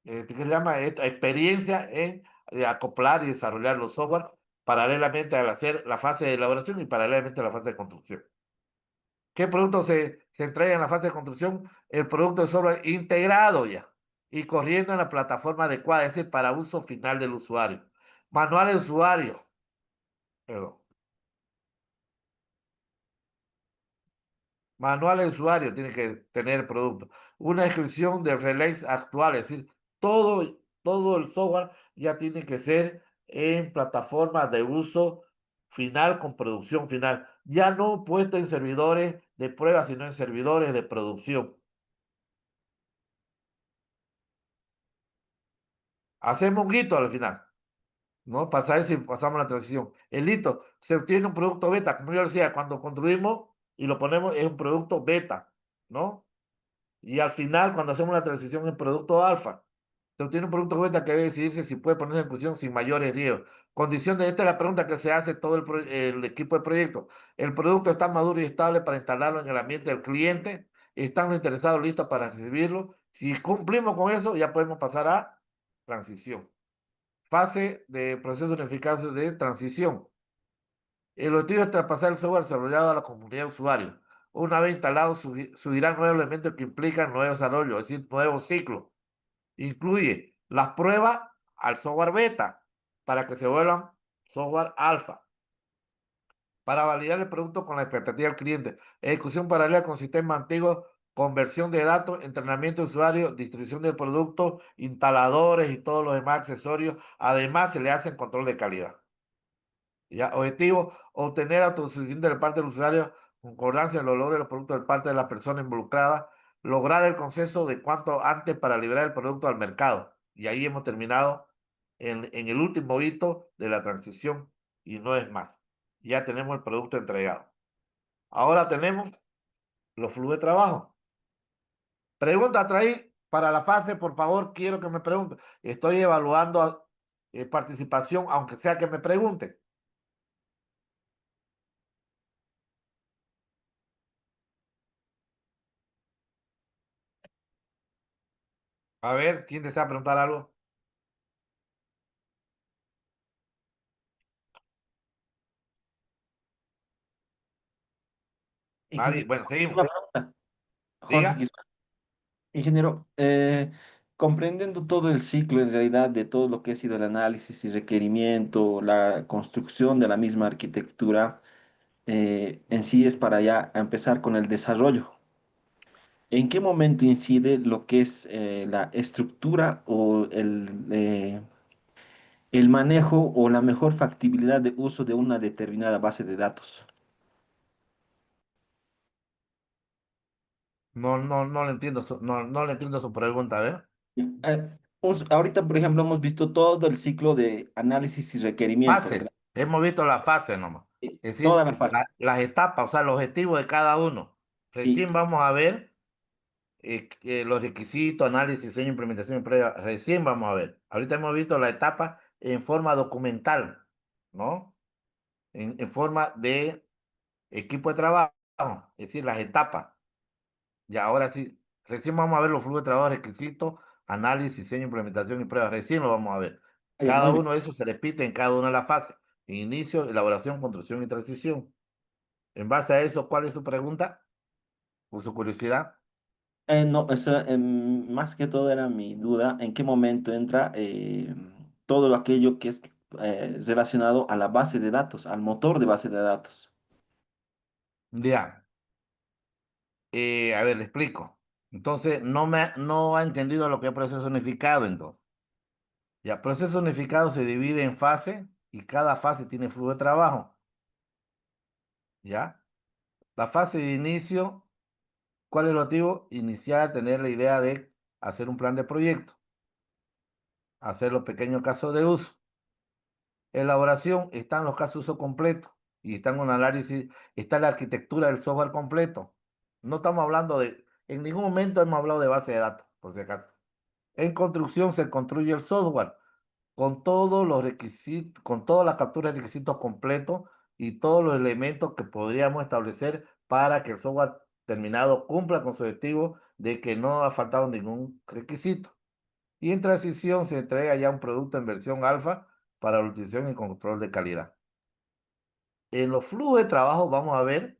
¿qué se llama? Experiencia en acoplar y desarrollar los software paralelamente al hacer la fase de elaboración y paralelamente a la fase de construcción. ¿Qué producto se entrega en la fase de construcción? El producto de software integrado ya y corriendo en la plataforma adecuada, es decir, para uso final del usuario. Manual de usuario, perdón. Manual de usuario tiene que tener el producto. Una descripción de release actual, es decir, todo el software ya tiene que ser en plataformas de uso final con producción final. Ya no puesto en servidores de prueba, sino en servidores de producción. Hacemos un hito al final, ¿no? Para ver si pasamos la transición. El hito se obtiene un producto beta, como yo decía, cuando construimos y lo ponemos, es un producto beta, ¿no? Y al final, cuando hacemos la transición en producto alfa, se obtiene un producto beta que debe decidirse si puede ponerse en función sin mayores riesgos. Condiciones, esta es la pregunta que se hace todo el equipo de proyecto. El producto está maduro y estable para instalarlo en el ambiente del cliente. Están los interesados listos para recibirlo. Si cumplimos con eso, ya podemos pasar a transición. Fase de proceso unificado de transición. El objetivo es traspasar el software desarrollado a la comunidad de usuarios. Una vez instalados, subirán nuevos elementos que implican nuevo desarrollo, es decir, nuevo ciclo. Incluye las pruebas al software beta para que se vuelvan software alfa, para validar el producto con la expectativa del cliente, ejecución paralela con sistemas antiguos, conversión de datos, entrenamiento de usuarios, distribución del producto, instaladores y todos los demás accesorios. Además, se le hace control de calidad. ¿Ya? Objetivo, obtener autosuficiencia de parte del usuario, concordancia en los logros de los productos de parte de las personas involucradas, lograr el consenso de cuanto antes para liberar el producto al mercado. Y ahí hemos terminado en el último hito de la transición y no es más. Ya tenemos el producto entregado. Ahora tenemos los flujos de trabajo. Pregunta traí para la fase, por favor, quiero que me pregunten. Estoy evaluando participación, aunque sea que me pregunten. A ver, ¿quién desea preguntar algo? Nadie. Ingeniero, Bueno, seguimos. una pregunta. Jorge, Diga. ingeniero, comprendiendo todo el ciclo en realidad de todo lo que ha sido el análisis y requerimiento, la construcción de la misma arquitectura, en sí es para ya empezar con el desarrollo. ¿En qué momento incide lo que es la estructura o el manejo o la mejor factibilidad de uso de una determinada base de datos? No le entiendo no le entiendo su pregunta, a ver. Ahorita, por ejemplo, hemos visto todo el ciclo de análisis y requerimiento, Fases. ¿verdad? Hemos visto la fase nomás. Es Toda decir, la fase. las etapas, o sea, los objetivos de cada uno. Sí. Recién vamos a ver los requisitos, análisis, diseño, implementación y prueba. Recién vamos a ver. Ahorita hemos visto la etapa en forma documental, ¿no? En forma de equipo de trabajo, es decir, las etapas. Y ahora sí, recién vamos a ver los flujos de trabajo, requisitos, análisis, diseño, implementación y pruebas. Recién lo vamos a ver. Ya, Cada muy bien. uno de esos se repite en cada una de las fases. Inicio, elaboración, construcción y transición. En base a eso, ¿cuál es su pregunta? Por su curiosidad. No, eso, más que todo era mi duda, ¿en qué momento entra todo aquello que es relacionado a la base de datos, al motor de base de datos? Ya. A ver, le explico. Entonces, no ha entendido lo que es proceso unificado, entonces. Ya, proceso unificado se divide en fases y cada fase tiene flujo de trabajo. ¿Ya? La fase de inicio, ¿cuál es el objetivo? Iniciar, tener la idea de hacer un plan de proyecto, hacer los pequeños casos de uso. Elaboración, están los casos de uso completos y están un análisis, está la arquitectura del software completo. No estamos hablando en ningún momento hemos hablado de base de datos, por si acaso. En construcción se construye el software con todos los requisitos, con todas las capturas de requisitos completos y todos los elementos que podríamos establecer para que el software terminado cumpla con su objetivo de que no ha faltado ningún requisito. Y en transición se entrega ya un producto en versión alfa para la utilización y control de calidad. En los flujos de trabajo vamos a ver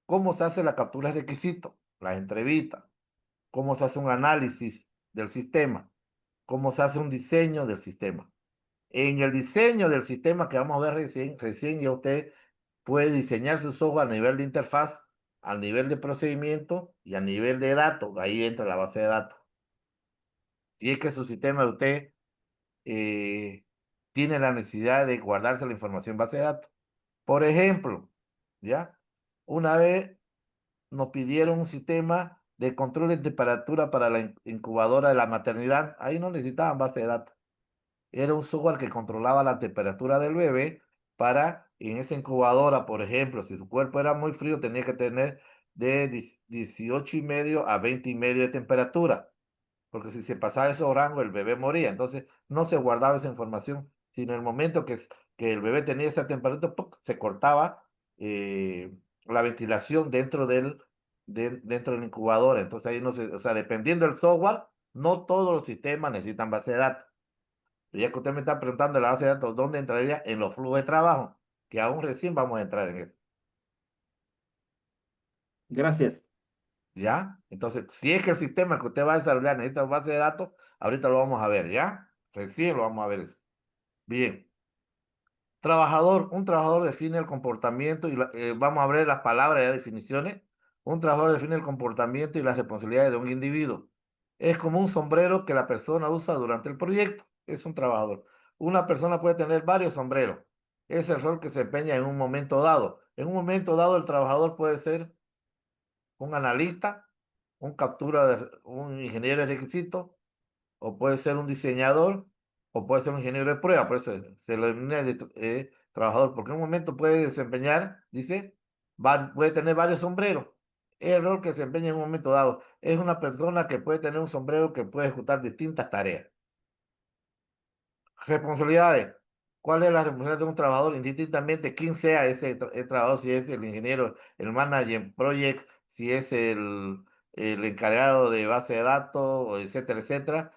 cómo se hace la captura de requisitos, las entrevistas, cómo se hace un análisis del sistema, cómo se hace un diseño del sistema. En el diseño del sistema que vamos a ver recién ya usted puede diseñar su software a nivel de interfaz, a nivel de procedimiento y a nivel de datos. Ahí entra la base de datos. Y es que su sistema de usted eh, tiene la necesidad de guardarse la información en base de datos. Por ejemplo, ¿ya? Una vez nos pidieron un sistema de control de temperatura para la incubadora de la maternidad. Ahí no necesitaban base de datos. Era un software que controlaba la temperatura del bebé para, en esa incubadora, por ejemplo, si su cuerpo era muy frío, tenía que tener de 18,5 a 20,5 de temperatura, porque si se pasaba esos rangos, el bebé moría. Entonces, no se guardaba esa información, sino en el momento que el bebé tenía esa temperatura, ¡puc!, se cortaba eh, la ventilación dentro de la incubadora. Entonces, ahí no se, o sea, dependiendo del software, no todos los sistemas necesitan base de datos. Ya que usted me está preguntando la base de datos, ¿dónde entraría? En los flujos de trabajo, que aún recién vamos a entrar en eso. Gracias. ¿Ya? Entonces, si es que el sistema que usted va a desarrollar necesita base de datos, ahorita lo vamos a ver, ¿ya? Recién lo vamos a ver eso. Bien. Trabajador, un trabajador define el comportamiento y vamos a ver las palabras y las definiciones. Un trabajador define el comportamiento y las responsabilidades de un individuo. Es como un sombrero que la persona usa durante el proyecto. Es un trabajador. Una persona puede tener varios sombreros. Es el rol que se empeña en un momento dado. En un momento dado, el trabajador puede ser un analista, un ingeniero de requisitos, o puede ser un diseñador, o puede ser un ingeniero de prueba, por eso se lo denomina de trabajador, porque en un momento puede desempeñar, dice, puede tener varios sombreros. Es el rol que se desempeña en un momento dado. Es una persona que puede tener un sombrero que puede ejecutar distintas tareas. Responsabilidades. ¿Cuál es la responsabilidad de un trabajador? Indistintamente quién sea el trabajador, si es el ingeniero, el manager en project, si es el encargado de base de datos, etcétera, etcétera.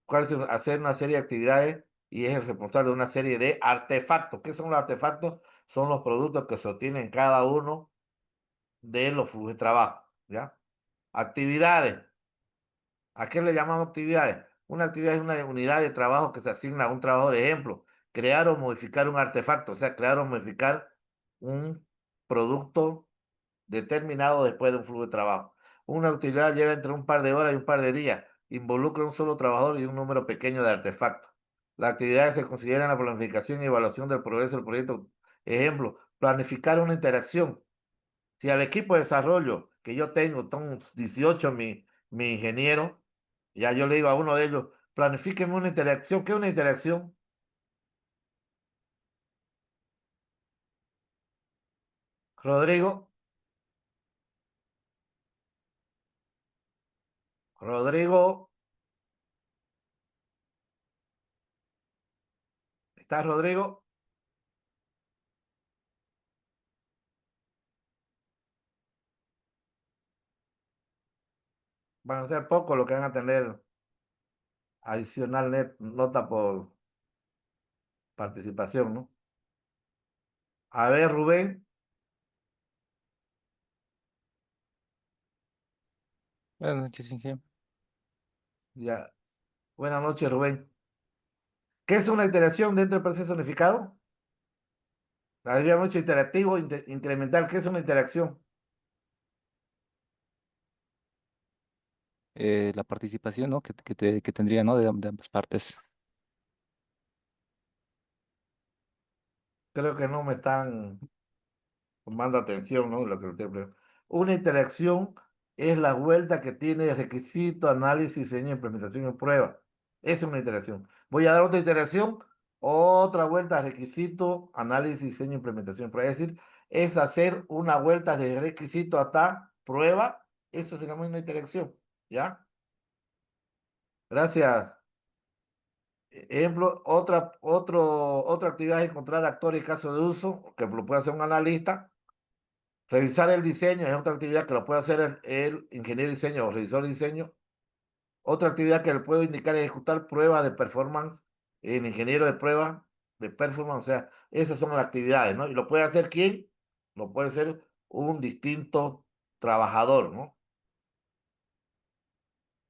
¿Cuál es hacer una serie de actividades y es el responsable de una serie de artefactos? ¿Qué son los artefactos? Son los productos que se obtienen cada uno de los flujos de trabajo, ¿ya? Actividades. ¿A qué le llamamos actividades? Una actividad es una unidad de trabajo que se asigna a un trabajador. Ejemplo, crear o modificar un artefacto, o sea, crear o modificar un producto determinado después de un flujo de trabajo. Una utilidad lleva entre un par de horas y un par de días. Involucra un solo trabajador y un número pequeño de artefactos. Las actividades se consideran en la planificación y evaluación del progreso del proyecto. Ejemplo, planificar una interacción. Si al equipo de desarrollo que yo tengo, son 18 mi ingeniero, ya yo le digo a uno de ellos, planifíqueme una interacción. ¿Qué es una interacción? Rodrigo, Rodrigo, ¿estás Rodrigo? Van a ser pocos los que van a tener adicional nota por participación, ¿no? A ver, Rubén, Buenas noches, Inge. ya. Buenas noches, Rubén. ¿Qué es una iteración dentro del proceso unificado? Habíamos hecho interactivo, incremental. ¿Qué es una interacción? La participación, ¿no? Que tendría, ¿no? De ambas partes. Creo que no me están tomando atención, ¿no? Lo que usted Una interacción es la vuelta que tiene requisito, análisis, diseño, implementación y prueba. Esa es una interacción. Voy a dar otra iteración, otra vuelta a requisito, análisis, diseño, implementación y prueba. Es decir, es hacer una vuelta de requisito hasta prueba. Eso se llama una interacción. ¿Ya? Gracias. Ejemplo, otra actividad es encontrar actores y casos de uso, que lo puede hacer un analista. Revisar el diseño es otra actividad que lo puede hacer el ingeniero de diseño o revisor de diseño. Otra actividad que le puedo indicar es ejecutar pruebas de performance, el ingeniero de prueba de performance, o sea, esas son las actividades, ¿no? Y lo puede hacer quién, lo puede hacer un distinto trabajador, ¿no?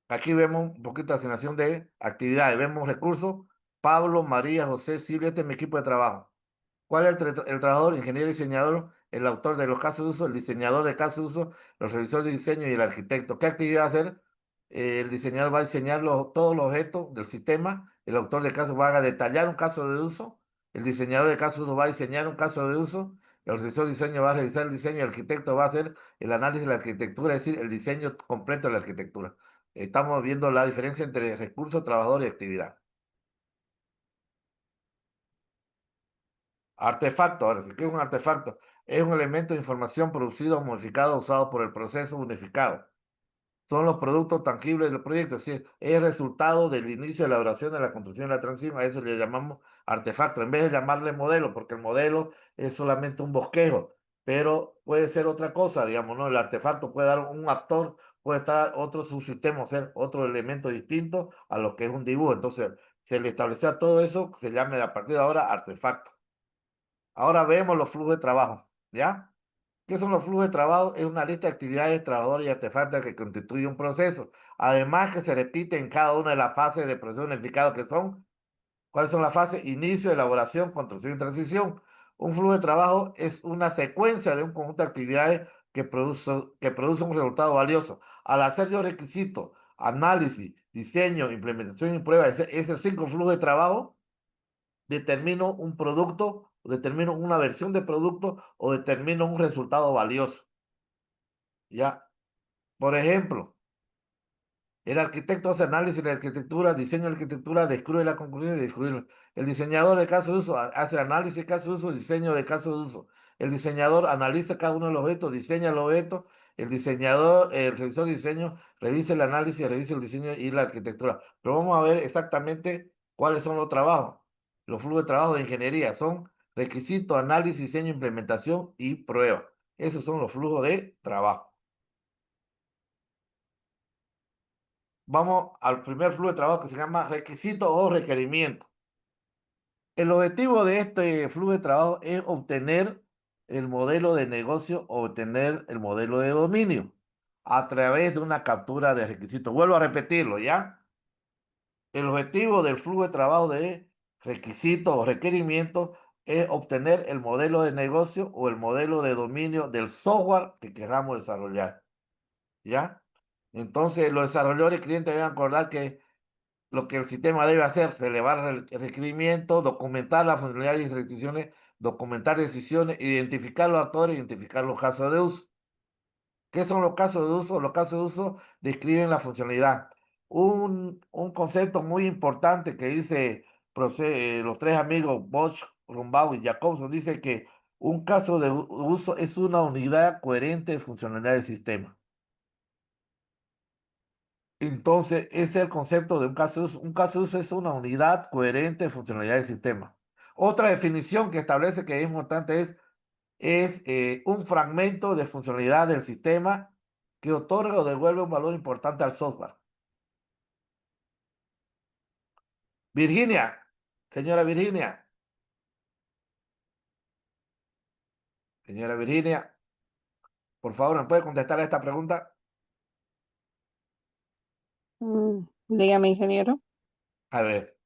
Aquí vemos un poquito de asignación de actividades, vemos recursos, Pablo, María, José, Silvia, este es mi equipo de trabajo. ¿Cuál es el trabajador, ingeniero diseñador, el autor de los casos de uso, el diseñador de casos de uso, los revisores de diseño y el arquitecto? ¿Qué actividad va a hacer? El diseñador va a diseñar todos los objetos del sistema, el autor de casos va a detallar un caso de uso, el diseñador de casos de uso va a diseñar un caso de uso, el revisor de diseño va a revisar el diseño y el arquitecto va a hacer el análisis de la arquitectura, es decir, el diseño completo de la arquitectura. Estamos viendo la diferencia entre recurso, trabajador y actividad. Artefacto, ahora sí, ¿qué es un artefacto? Es un elemento de información producido o modificado usado por el proceso unificado. Son los productos tangibles del proyecto, es decir, es el resultado del inicio de la elaboración de la construcción de la transición, a eso le llamamos artefacto, en vez de llamarle modelo, porque el modelo es solamente un bosquejo, pero puede ser otra cosa, digamos, ¿no? El artefacto puede dar un actor, puede estar otro subsistema, o ser otro elemento distinto a lo que es un dibujo, entonces se le estableció a todo eso, se llame a partir de ahora artefacto. Ahora vemos los flujos de trabajo, ¿ya? ¿Qué son los flujos de trabajo? Es una lista de actividades, trabajadores y artefactos que constituye un proceso. Además que se repite en cada una de las fases del proceso unificado que son. ¿Cuáles son las fases? Inicio, elaboración, construcción y transición. Un flujo de trabajo es una secuencia de un conjunto de actividades que produce un resultado valioso. Al hacer yo requisitos, análisis, diseño, implementación y prueba, esos 5 flujos de trabajo, determino un producto, determino una versión de producto o determino un resultado valioso. ¿Ya? Por ejemplo, el arquitecto hace análisis de arquitectura, diseño de arquitectura, describe la conclusión y describe. El diseñador de caso de uso hace análisis de caso de uso, diseño de caso de uso. El diseñador analiza cada uno de los objetos, diseña los objetos. El diseñador, el revisor de diseño, revisa el análisis, revisa el diseño y la arquitectura. Pero vamos a ver exactamente cuáles son los trabajos. Los flujos de trabajo de ingeniería son requisito, análisis, diseño, implementación y prueba. Esos son los flujos de trabajo. Vamos al primer flujo de trabajo que se llama requisito o requerimiento. El objetivo de este flujo de trabajo es obtener el modelo de negocio o obtener el modelo de dominio a través de una captura de requisitos. Vuelvo a repetirlo, ¿ya? El objetivo del flujo de trabajo de requisitos o requerimientos es obtener el modelo de negocio o el modelo de dominio del software que queramos desarrollar, ¿ya? Entonces, los desarrolladores y clientes deben acordar que lo que el sistema debe hacer, relevar el requerimiento, documentar las funcionalidades y restricciones, documentar decisiones, identificar los actores, identificar los casos de uso. ¿Qué son los casos de uso? Los casos de uso describen la funcionalidad. Un concepto muy importante que dice los 3 amigos Bosch, Rumbau y Jacobson, dice que un caso de uso es una unidad coherente de funcionalidad del sistema. Entonces, ese es el concepto de un caso de uso. Un caso de uso es una unidad coherente de funcionalidad del sistema. Otra definición que establece que es importante es un fragmento de funcionalidad del sistema que otorga o devuelve un valor importante al software. Virginia, señora Virginia, señora Virginia, por favor, ¿me puede contestar a esta pregunta? Dígame, ingeniero. A ver,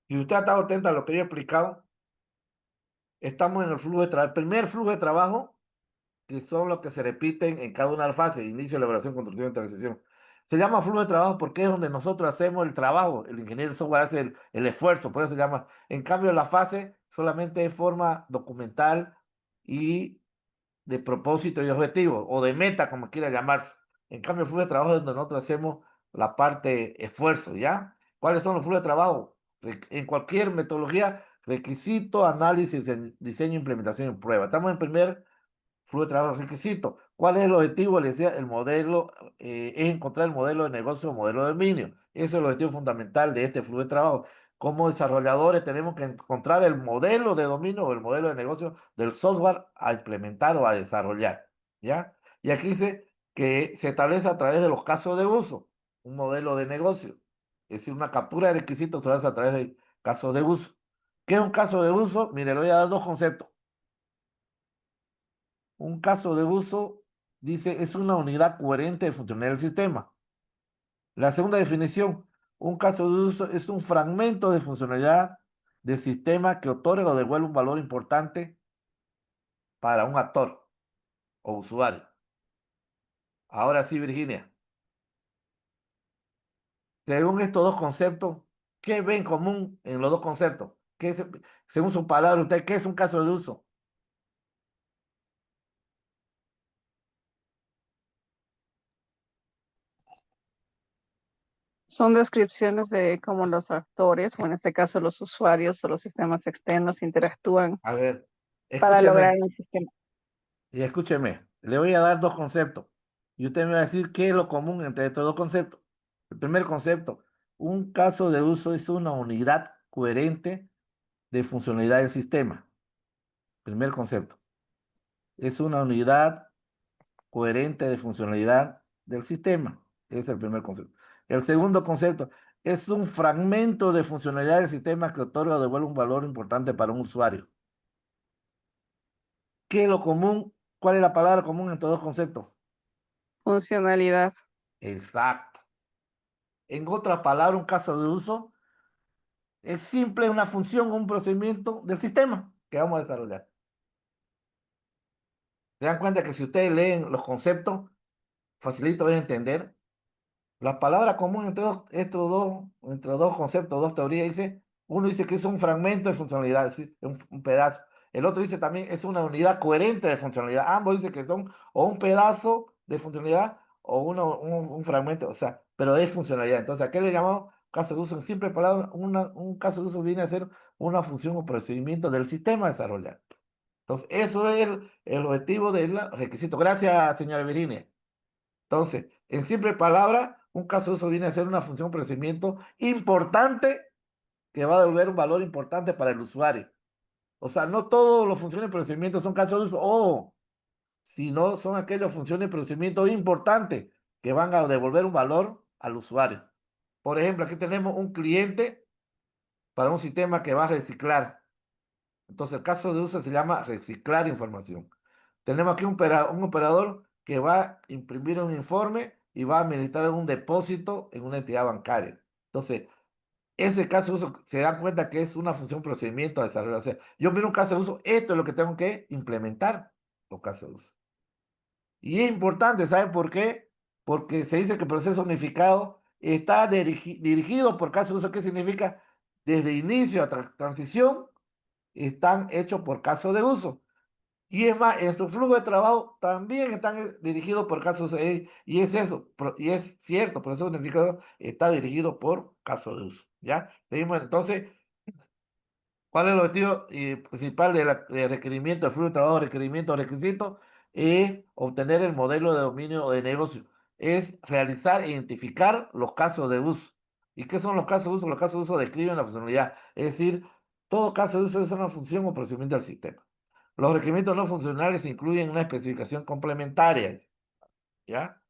si usted ha estado atenta a lo que yo he explicado, estamos en el flujo de trabajo. El primer flujo de trabajo, que son los que se repiten en cada una de las fases, inicio, elaboración, construcción y transición. Se llama flujo de trabajo porque es donde nosotros hacemos el trabajo, el ingeniero de software hace el esfuerzo, por eso se llama. En cambio, la fase solamente es forma documental y de propósito y objetivo, o de meta, como quiera llamarse. En cambio, el flujo de trabajo es donde nosotros hacemos la parte esfuerzo, ¿ya? ¿Cuáles son los flujos de trabajo? En cualquier metodología, requisito, análisis, diseño, implementación y prueba. Estamos en primer flujo de trabajo requisito. ¿Cuál es el objetivo? Le decía, el modelo es encontrar el modelo de negocio o modelo de dominio. Ese es el objetivo fundamental de este flujo de trabajo. Como desarrolladores tenemos que encontrar el modelo de dominio o el modelo de negocio del software a implementar o a desarrollar, ¿ya? Y aquí dice que se establece a través de los casos de uso, un modelo de negocio. Es decir, una captura de requisitos se hace a través de casos de uso. ¿Qué es un caso de uso? Mire, le voy a dar 2 conceptos. Un caso de uso, dice, es una unidad coherente de funcionalidad del sistema. La segunda definición, un caso de uso es un fragmento de funcionalidad del sistema que otorga o devuelve un valor importante para un actor o usuario. Ahora sí, Virginia. Según estos 2 conceptos, ¿qué ven en común en los 2 conceptos? Según su palabra, usted, ¿qué es un caso de uso? Son descripciones de cómo los actores, o en este caso los usuarios o los sistemas externos, interactúan A ver, para lograr escúcheme. un sistema. Y escúcheme, le voy a dar 2 conceptos. Y usted me va a decir qué es lo común entre estos 2 conceptos. El primer concepto, un caso de uso es una unidad coherente de funcionalidad del sistema. Primer concepto. Es una unidad coherente de funcionalidad del sistema. Ese es el primer concepto. El segundo concepto, es un fragmento de funcionalidad del sistema que otorga o devuelve un valor importante para un usuario. ¿Qué es lo común ¿Cuál es la palabra común entre dos conceptos? Funcionalidad. Exacto. En otra palabra, un caso de uso es simple una función o un procedimiento del sistema que vamos a desarrollar. ¿Se dan cuenta que si ustedes leen los conceptos, facilito de entender? La palabra común entre dos conceptos, dos teorías, dice, uno dice que es un fragmento de funcionalidad, es decir, un pedazo. El otro dice también es una unidad coherente de funcionalidad. Ambos dicen que son o un pedazo de funcionalidad o un fragmento, o sea, pero es funcionalidad. Entonces, ¿a qué le llamamos caso de uso? En simple palabra, un caso de uso viene a ser una función o procedimiento del sistema a desarrollar. Entonces, eso es el objetivo del requisito. Gracias, señora Virginia. Entonces, en simple palabra, un caso de uso viene a ser una función procedimiento importante que va a devolver un valor importante para el usuario. O sea, no todos los funciones y procedimientos son casos de uso, sino son aquellas funciones y procedimientos importantes que van a devolver un valor al usuario. Por ejemplo, aquí tenemos un cliente para un sistema que va a reciclar. Entonces, el caso de uso se llama reciclar información. Tenemos aquí un operador que va a imprimir un informe y va a administrar un depósito en una entidad bancaria. Entonces, ese caso de uso se dan cuenta que es una función procedimiento a desarrollar. O sea, yo miro un caso de uso, esto es lo que tengo que implementar, los casos de uso. Y es importante, ¿saben por qué? Porque se dice que el proceso unificado está dirigido por caso de uso. ¿Qué significa? Desde inicio a transición están hechos por caso de uso. Y es más, en su flujo de trabajo también están dirigidos por casos y es eso, y es cierto, el proceso unificado está dirigido por caso de uso. ¿Ya? Seguimos entonces. ¿Cuál es el objetivo principal de requerimiento, el flujo de trabajo, requerimiento, requisito? Es obtener el modelo de dominio de negocio. Es realizar e identificar los casos de uso. ¿Y qué son los casos de uso? Los casos de uso describen la funcionalidad. Es decir, todo caso de uso es una función o procedimiento del sistema. Los requerimientos no funcionales incluyen una especificación complementaria. ¿Ya?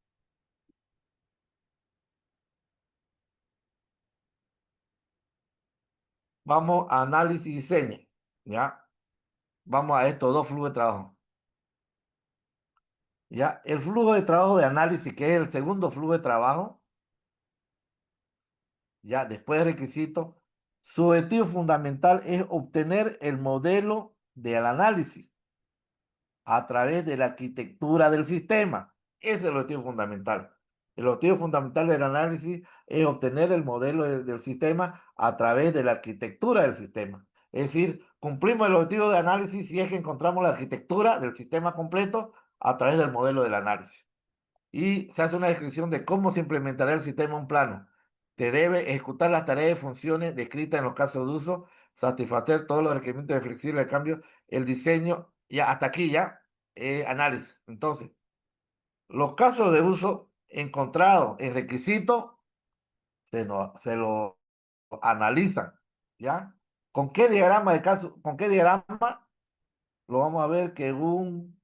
Vamos a análisis y diseño. ¿Ya? Vamos a estos dos flujos de trabajo. ¿Ya? El flujo de trabajo de análisis, que es el segundo flujo de trabajo, ya después del requisito, su objetivo fundamental es obtener el modelo del análisis a través de la arquitectura del sistema. Ese es el objetivo fundamental. El objetivo fundamental del análisis es obtener el modelo del sistema a través de la arquitectura del sistema. Es decir, cumplimos el objetivo de análisis si es que encontramos la arquitectura del sistema completo a través del modelo del análisis. Y se hace una descripción de cómo se implementará el sistema en un plano. Se debe ejecutar las tareas y funciones descritas en los casos de uso, satisfacer todos los requerimientos de flexible de cambio, el diseño, ya hasta aquí ya, análisis. Entonces, los casos de uso encontrados en requisito se lo analizan, ¿ya? ¿Con qué diagrama de caso, con qué diagrama? Lo vamos a ver que un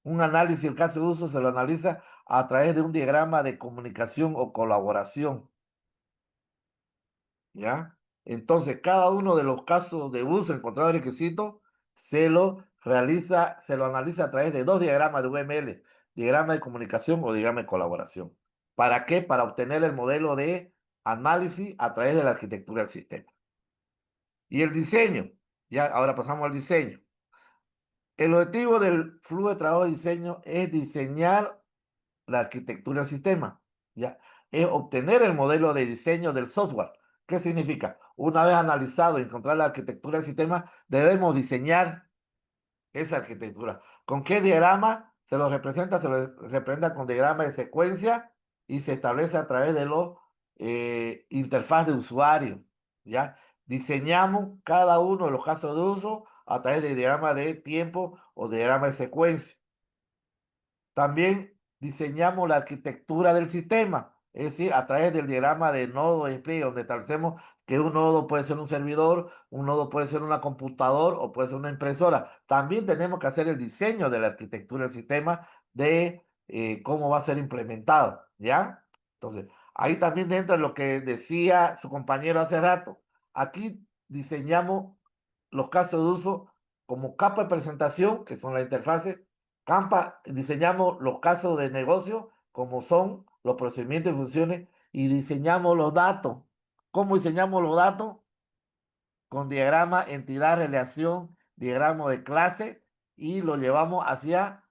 análisis del caso de uso se lo analiza a través de un diagrama de comunicación o colaboración. ¿Ya? Entonces, cada uno de los casos de uso encontrado en requisito se lo analiza a través de dos diagramas de UML, diagrama de comunicación o diagrama de colaboración. ¿Para qué? Para obtener el modelo de análisis a través de la arquitectura del sistema. Y el diseño, ya ahora pasamos al diseño. El objetivo del flujo de trabajo de diseño es diseñar la arquitectura del sistema, ¿ya? Es obtener el modelo de diseño del software. ¿Qué significa? Una vez analizado y encontrar la arquitectura del sistema, debemos diseñar esa arquitectura. ¿Con qué diagrama se lo representa? Se lo representa con diagrama de secuencia y se establece a través de los interfaz de usuario, ¿ya? Diseñamos cada uno de los casos de uso a través de diagrama de tiempo o diagrama de secuencia. También diseñamos la arquitectura del sistema, es decir, a través del diagrama de nodo de despliegue, donde establecemos que un nodo puede ser un servidor, un nodo puede ser una computadora o puede ser una impresora. También tenemos que hacer el diseño de la arquitectura del sistema de cómo va a ser implementado, ¿ya? Entonces, ahí también entra lo que decía su compañero hace rato. Aquí diseñamos los casos de uso como capa de presentación, que son las interfaces, diseñamos los casos de negocio, como son los procedimientos y funciones, y diseñamos los datos. ¿Cómo diseñamos los datos? Con diagrama, entidad, relación, diagrama de clase, y lo llevamos hacia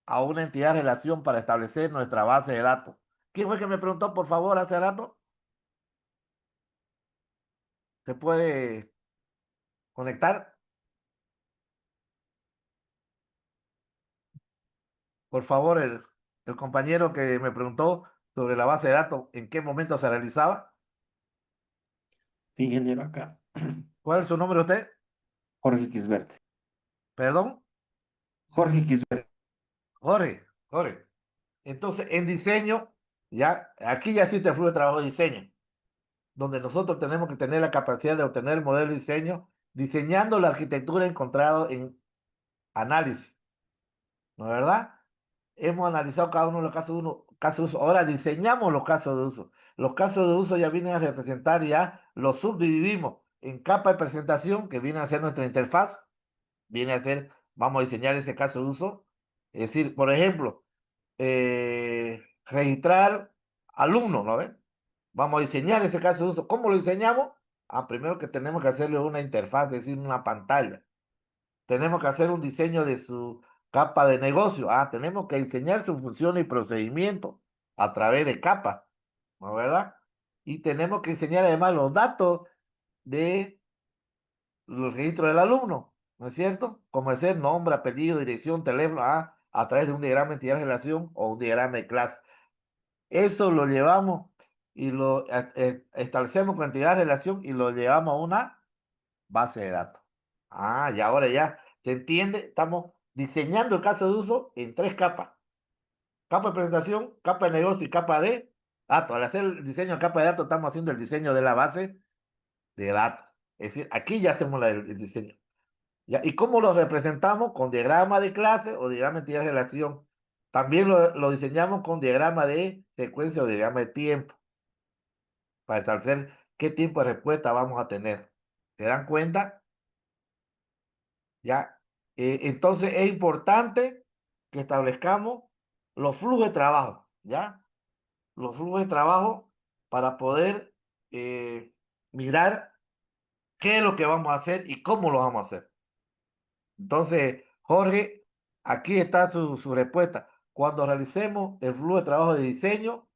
a una entidad relación para establecer nuestra base de datos. ¿Quién fue que me preguntó, por favor, hace rato? ¿Se puede conectar? Por favor, el compañero que me preguntó sobre la base de datos, ¿en qué momento se realizaba? Sí, ingeniero, acá. ¿Cuál es su nombre usted? Jorge Quisbert. ¿Perdón? Jorge Quisbert. Jorge. Entonces, en diseño, ya, aquí ya existe el flujo de trabajo de diseño, donde nosotros tenemos que tener la capacidad de obtener el modelo de diseño, diseñando la arquitectura encontrada en análisis, ¿no es verdad? Hemos analizado cada uno de los casos de uso. Ahora diseñamos los casos de uso. Los casos de uso ya vienen a representar, ya los subdividimos en capa de presentación, que viene a ser nuestra interfaz, viene a ser, vamos a diseñar ese caso de uso. Es decir, por ejemplo, registrar alumnos, ¿no ven? Vamos a diseñar ese caso de uso. ¿Cómo lo diseñamos? Primero que tenemos que hacerle una interfaz, es decir, una pantalla. Tenemos que hacer un diseño de su capa de negocio. Tenemos que diseñar su función y procedimiento a través de capas, ¿no es verdad? Y tenemos que diseñar además los datos de los registros del alumno, ¿no es cierto? Como es el nombre, apellido, dirección, teléfono, a través de un diagrama de entidad de relación o un diagrama de clase. Eso lo llevamos y lo establecemos con entidad de relación y lo llevamos a una base de datos. Y ahora ya se entiende, estamos diseñando el caso de uso en 3 capas. Capa de presentación, capa de negocio y capa de datos. Al hacer el diseño de capa de datos, estamos haciendo el diseño de la base de datos. Es decir, aquí ya hacemos el diseño. ¿Ya? ¿Y cómo lo representamos? Con diagrama de clase o diagrama de entidad de relación. También lo diseñamos con diagrama de secuencia o diagrama de tiempo, para establecer qué tiempo de respuesta vamos a tener. ¿Se dan cuenta? ¿Ya? Entonces es importante que establezcamos los flujos de trabajo, ¿ya? Los flujos de trabajo para poder mirar qué es lo que vamos a hacer y cómo lo vamos a hacer. Entonces, Jorge, aquí está su respuesta. Cuando realicemos el flujo de trabajo de diseño,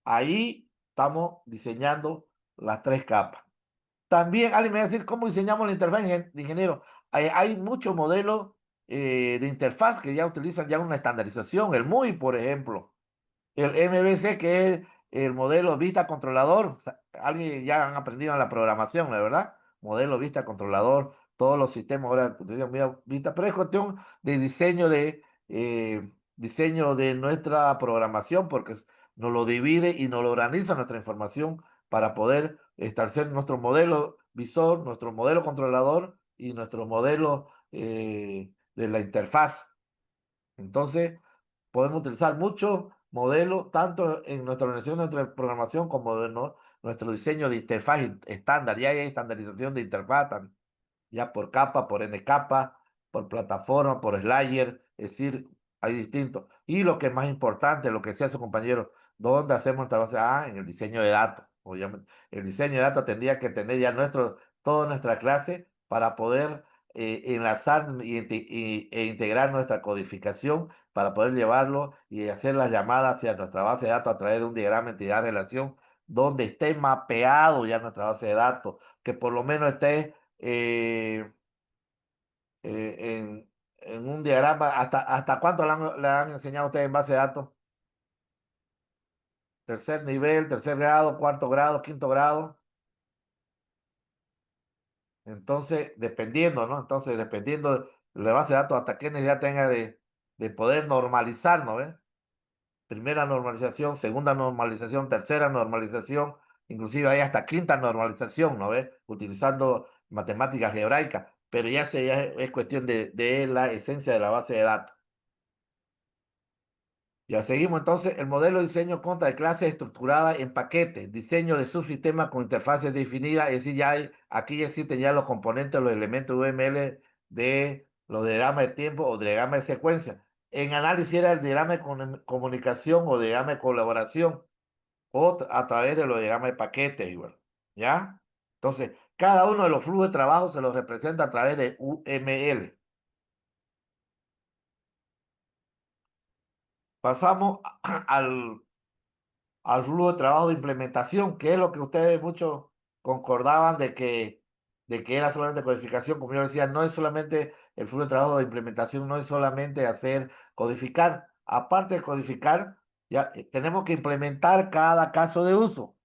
ahí estamos diseñando las 3 capas. También, alguien me va a decir, ¿cómo diseñamos la interfaz de ingeniero? Hay muchos modelos de interfaz que ya utilizan ya una estandarización. El MUI, por ejemplo. El MVC, que es el modelo vista controlador. Alguien ya han aprendido en la programación, ¿no es verdad? Modelo vista controlador. Todos los sistemas ahora utilizan vista, pero es cuestión de diseño de nuestra programación, porque nos lo divide y nos lo organiza nuestra información para poder establecer nuestro modelo visor, nuestro modelo controlador y nuestro modelo de la interfaz. Entonces, podemos utilizar muchos modelos, tanto en nuestra organización, nuestra programación, como de nuestro diseño de interfaz estándar. Ya hay estandarización de interfaz también, ya por capa, por N capa, por plataforma, por slayer, es decir, hay distintos. Y lo que es más importante, lo que decía su compañero, ¿dónde hacemos nuestra base? En el diseño de datos. Obviamente, el diseño de datos tendría que tener ya toda nuestra clase para poder enlazar e integrar nuestra codificación para poder llevarlo y hacer las llamadas hacia nuestra base de datos a través de un diagrama entidad relación donde esté mapeado ya nuestra base de datos, que por lo menos esté en un diagrama. ¿Hasta cuánto le han enseñado a ustedes en base de datos? Tercer nivel, tercer grado, cuarto grado, quinto grado. Entonces, dependiendo, ¿no? Entonces, dependiendo de la base de datos, hasta qué necesidad tenga de poder normalizar, ¿no ves? Primera normalización, segunda normalización, tercera normalización, inclusive hay hasta quinta normalización, ¿no ves? Utilizando matemáticas algebraicas, pero ya es cuestión de la esencia de la base de datos. Ya seguimos entonces, el modelo de diseño consta de clases estructuradas en paquetes, diseño de subsistemas con interfaces definidas, es decir, aquí ya existen ya los componentes, los elementos UML de los diagramas de tiempo o diagrama de secuencia. En análisis era el diagrama de comunicación o diagrama de colaboración o a través de los diagramas de paquete, igual, ¿ya? Entonces, cada uno de los flujos de trabajo se los representa a través de UML. Pasamos al flujo de trabajo de implementación, que es lo que ustedes muchos concordaban de que era solamente codificación. Como yo decía, no es solamente el flujo de trabajo de implementación, no es solamente hacer codificar. Aparte de codificar, ya tenemos que implementar cada caso de uso.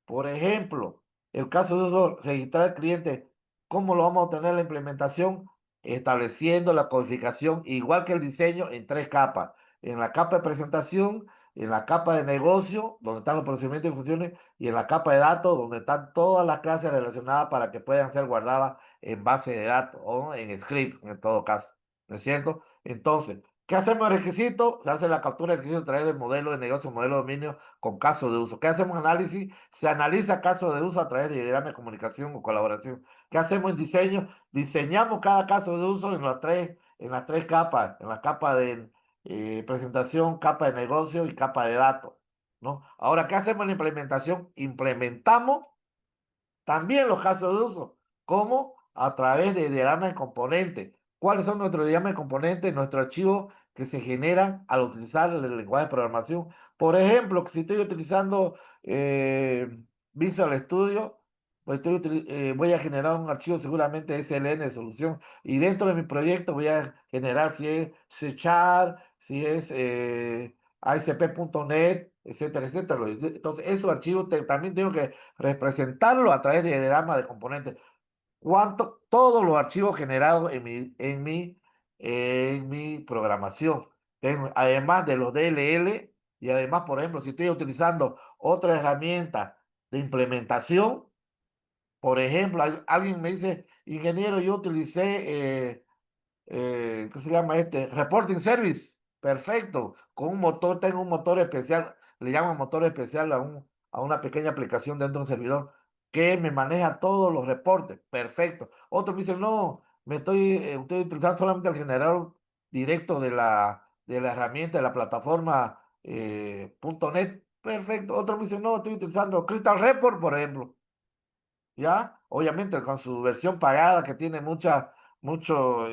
Por ejemplo, el caso de uso, registrar al cliente, ¿cómo lo vamos a obtener la implementación? Estableciendo la codificación, igual que el diseño, en 3 capas. En la capa de presentación, en la capa de negocio, donde están los procedimientos y funciones, y en la capa de datos, donde están todas las clases relacionadas para que puedan ser guardadas en base de datos o en script, en todo caso. ¿No es cierto? Entonces, ¿qué hacemos en requisito? Se hace la captura de requisito a través del modelo de negocio, modelo de dominio con caso de uso. ¿Qué hacemos en análisis? Se analiza caso de uso a través de diagrama de comunicación o colaboración. ¿Qué hacemos en diseño? Diseñamos cada caso de uso en las tres capas, en la capa de presentación, capa de negocio y capa de datos, ¿no? Ahora, ¿qué hacemos en la implementación? Implementamos también los casos de uso. ¿Cómo? A través de diagramas de componentes. ¿Cuáles son nuestros diagramas de componentes? Nuestros archivos que se generan al utilizar el lenguaje de programación. Por ejemplo, si estoy utilizando Visual Studio, pues voy a generar un archivo seguramente SLN de solución. Y dentro de mi proyecto voy a generar si es C#, si es ASP.NET, etcétera, etcétera. Entonces, esos archivos también tengo que representarlo a través de diagrama de componentes. Todos los archivos generados en mi programación. Además de los DLL, y además, por ejemplo, si estoy utilizando otra herramienta de implementación, por ejemplo, alguien me dice, ingeniero, yo utilicé ¿qué se llama este? Reporting Service. Perfecto. Con un motor, tengo un motor especial, le llaman motor especial a una pequeña aplicación dentro de un servidor que me maneja todos los reportes. Perfecto. Otros me dicen, no, estoy utilizando solamente el generador directo de la herramienta, de la plataforma .NET. Perfecto. Otros me dicen, no, estoy utilizando Crystal Report, por ejemplo. ¿Ya? Obviamente con su versión pagada que tiene mucho mucho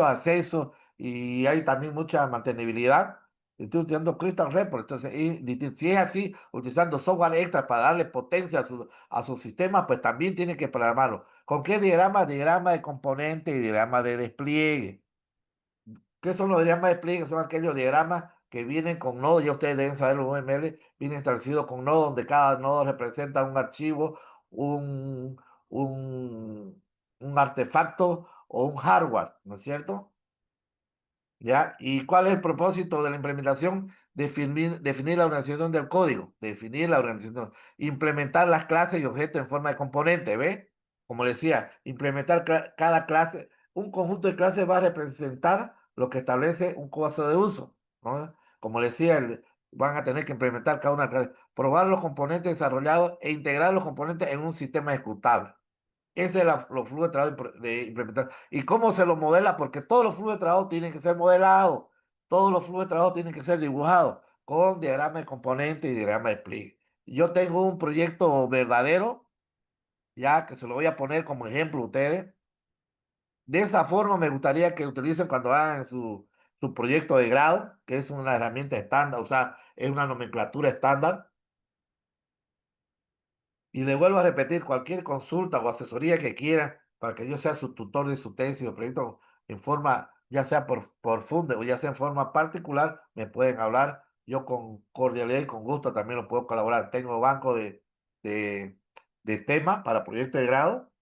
acceso y hay también mucha mantenibilidad. Estoy utilizando Crystal Report. Entonces, si es así, utilizando software extra para darle potencia a su sistema, pues también tiene que programarlo. ¿Con qué diagrama? Diagrama de componente y diagrama de despliegue. ¿Qué son los diagramas de despliegue? Son aquellos diagramas que vienen con nodos, ya ustedes deben saber, los UML vienen establecidos con nodos, donde cada nodo representa un archivo, un, un artefacto o un hardware, ¿no es cierto? ¿Ya? ¿Y cuál es el propósito de la implementación? Definir la organización del código, definir la organización, implementar las clases y objetos en forma de componente, ¿ve? Como decía, implementar cada clase, un conjunto de clases va a representar lo que establece un caso de uso, ¿no? Como decía, van a tener que implementar cada una clase, probar los componentes desarrollados e integrar los componentes en un sistema ejecutable. Ese es los flujos de trabajo de implementar. ¿Y cómo se lo modela? Porque todos los flujos de trabajo tienen que ser modelados. Todos los flujos de trabajo tienen que ser dibujados con diagrama de componente y diagrama de despliegue. Yo tengo un proyecto verdadero, ya que se lo voy a poner como ejemplo a ustedes. De esa forma me gustaría que utilicen cuando hagan su proyecto de grado, que es una herramienta estándar, o sea, es una nomenclatura estándar. Y le vuelvo a repetir, cualquier consulta o asesoría que quieran para que yo sea su tutor de su tesis o proyecto en forma, ya sea por Funde o ya sea en forma particular, me pueden hablar. Yo con cordialidad y con gusto también lo puedo colaborar. Tengo banco de, de temas para proyectos de grado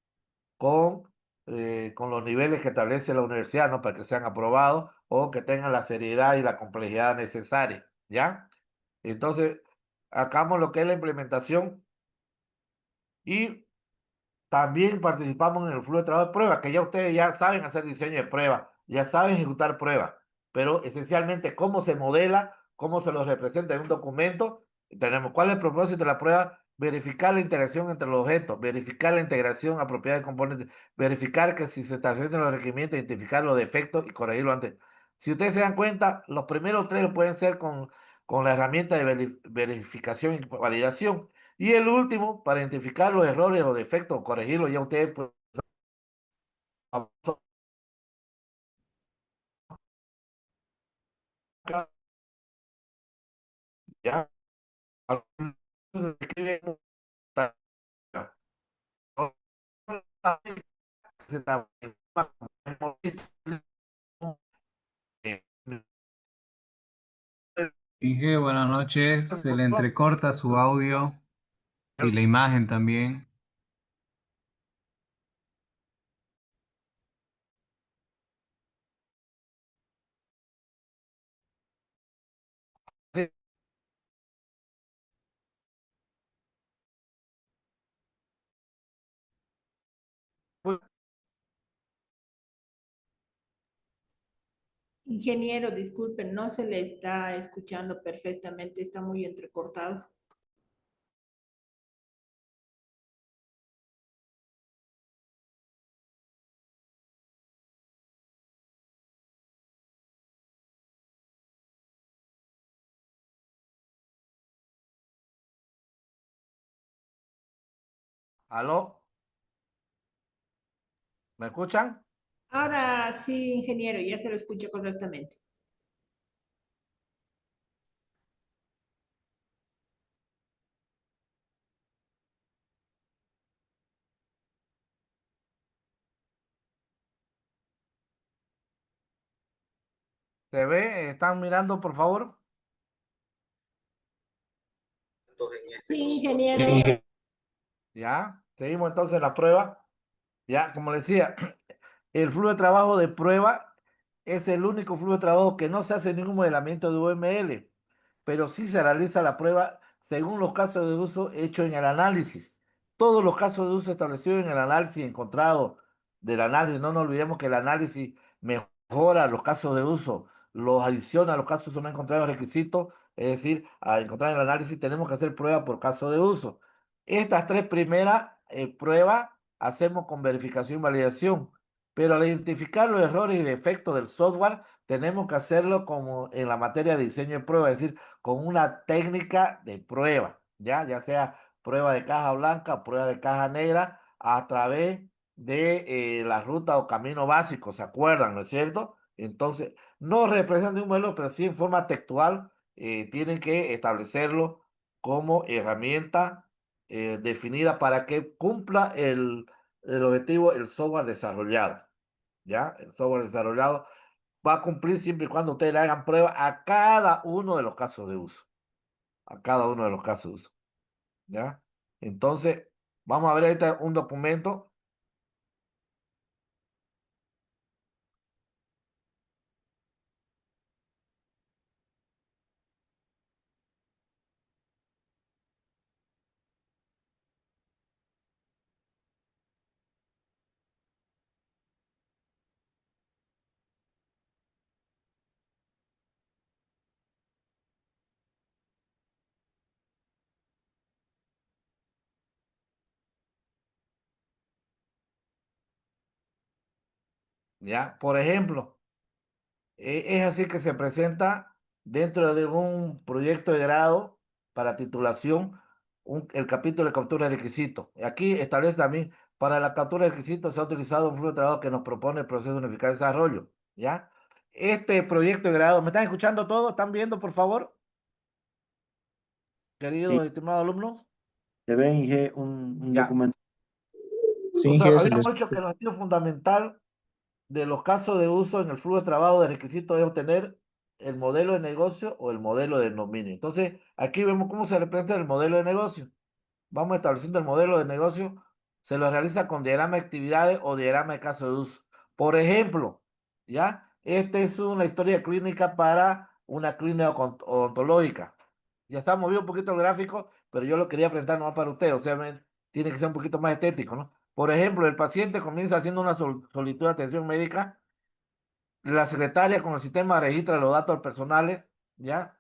con los niveles que establece la universidad, ¿no? Para que sean aprobados o que tengan la seriedad y la complejidad necesaria, ¿ya? Entonces, acabamos lo que es la implementación y también participamos en el flujo de trabajo de pruebas, que ya ustedes ya saben hacer diseño de pruebas, ya saben ejecutar pruebas, pero esencialmente cómo se modela, cómo se los representa en un documento. Tenemos cuál es el propósito de la prueba, verificar la interacción entre los objetos, verificar la integración apropiada de componentes, verificar que si se establecen los requerimientos, identificar los defectos y corregirlo antes. Si ustedes se dan cuenta, los primeros tres lo pueden ser con la herramienta de verificación y validación. Y el último, para identificar los errores o defectos, corregirlos, ya ustedes pues, ya Inge, buenas noches. Se le entrecorta su audio y la imagen también. Ingeniero, disculpen, no se le está escuchando perfectamente, está muy entrecortado. ¿Aló? ¿Me escuchan? Ahora sí, ingeniero, ya se lo escucha correctamente. ¿Se ve? ¿Están mirando, por favor? Sí, ingeniero. Ya, seguimos entonces la prueba. Ya, como decía, el flujo de trabajo de prueba es el único flujo de trabajo que no se hace ningún modelamiento de UML, pero sí se realiza la prueba según los casos de uso hechos en el análisis. Todos los casos de uso establecidos en el análisis encontrado del análisis, no nos olvidemos que el análisis mejora los casos de uso, los adiciona a los casos no encontrados requisitos, es decir, a encontrar en el análisis tenemos que hacer prueba por caso de uso. Estas tres primeras pruebas hacemos con verificación y validación, pero al identificar los errores y defectos del software, tenemos que hacerlo como en la materia de diseño de prueba, es decir, con una técnica de prueba, ya sea prueba de caja blanca o prueba de caja negra, a través de la ruta o camino básico, ¿se acuerdan, no es cierto? Entonces, no representan un modelo, pero sí en forma textual, tienen que establecerlo como herramienta definida para que cumpla el objetivo, el software desarrollado. ¿Ya? El software desarrollado va a cumplir siempre y cuando ustedes le hagan prueba a cada uno de los casos de uso. A cada uno de los casos de uso. ¿Ya? Entonces, vamos a ver ahorita un documento. ¿Ya? Por ejemplo, es así que se presenta dentro de un proyecto de grado para titulación el capítulo de captura de requisitos. Aquí establece también, para la captura de requisitos se ha utilizado un flujo de trabajo que nos propone el proceso de unificar desarrollo. ¿Ya? Este proyecto de grado, ¿me están escuchando todos? ¿Están viendo, por favor? Sí, Queridos estimados alumnos. se ve, Inge, un Ya. documento. Sí, O sea, Inge, se habíamos les... dicho que el objetivo fundamental de los casos de uso en el flujo de trabajo de requisitos es obtener el modelo de negocio o el modelo de dominio. Entonces, aquí vemos cómo se representa el modelo de negocio. Vamos estableciendo el modelo de negocio. Se lo realiza con diagrama de actividades o diagrama de caso de uso. Por ejemplo, ¿ya? Esta es una historia clínica para una clínica odontológica. Ya está movido un poquito el gráfico, pero yo lo quería presentar nomás para ustedes. O sea, tiene que ser un poquito más estético, ¿no? Por ejemplo, el paciente comienza haciendo una solicitud de atención médica, la secretaria con el sistema registra los datos personales, ¿ya?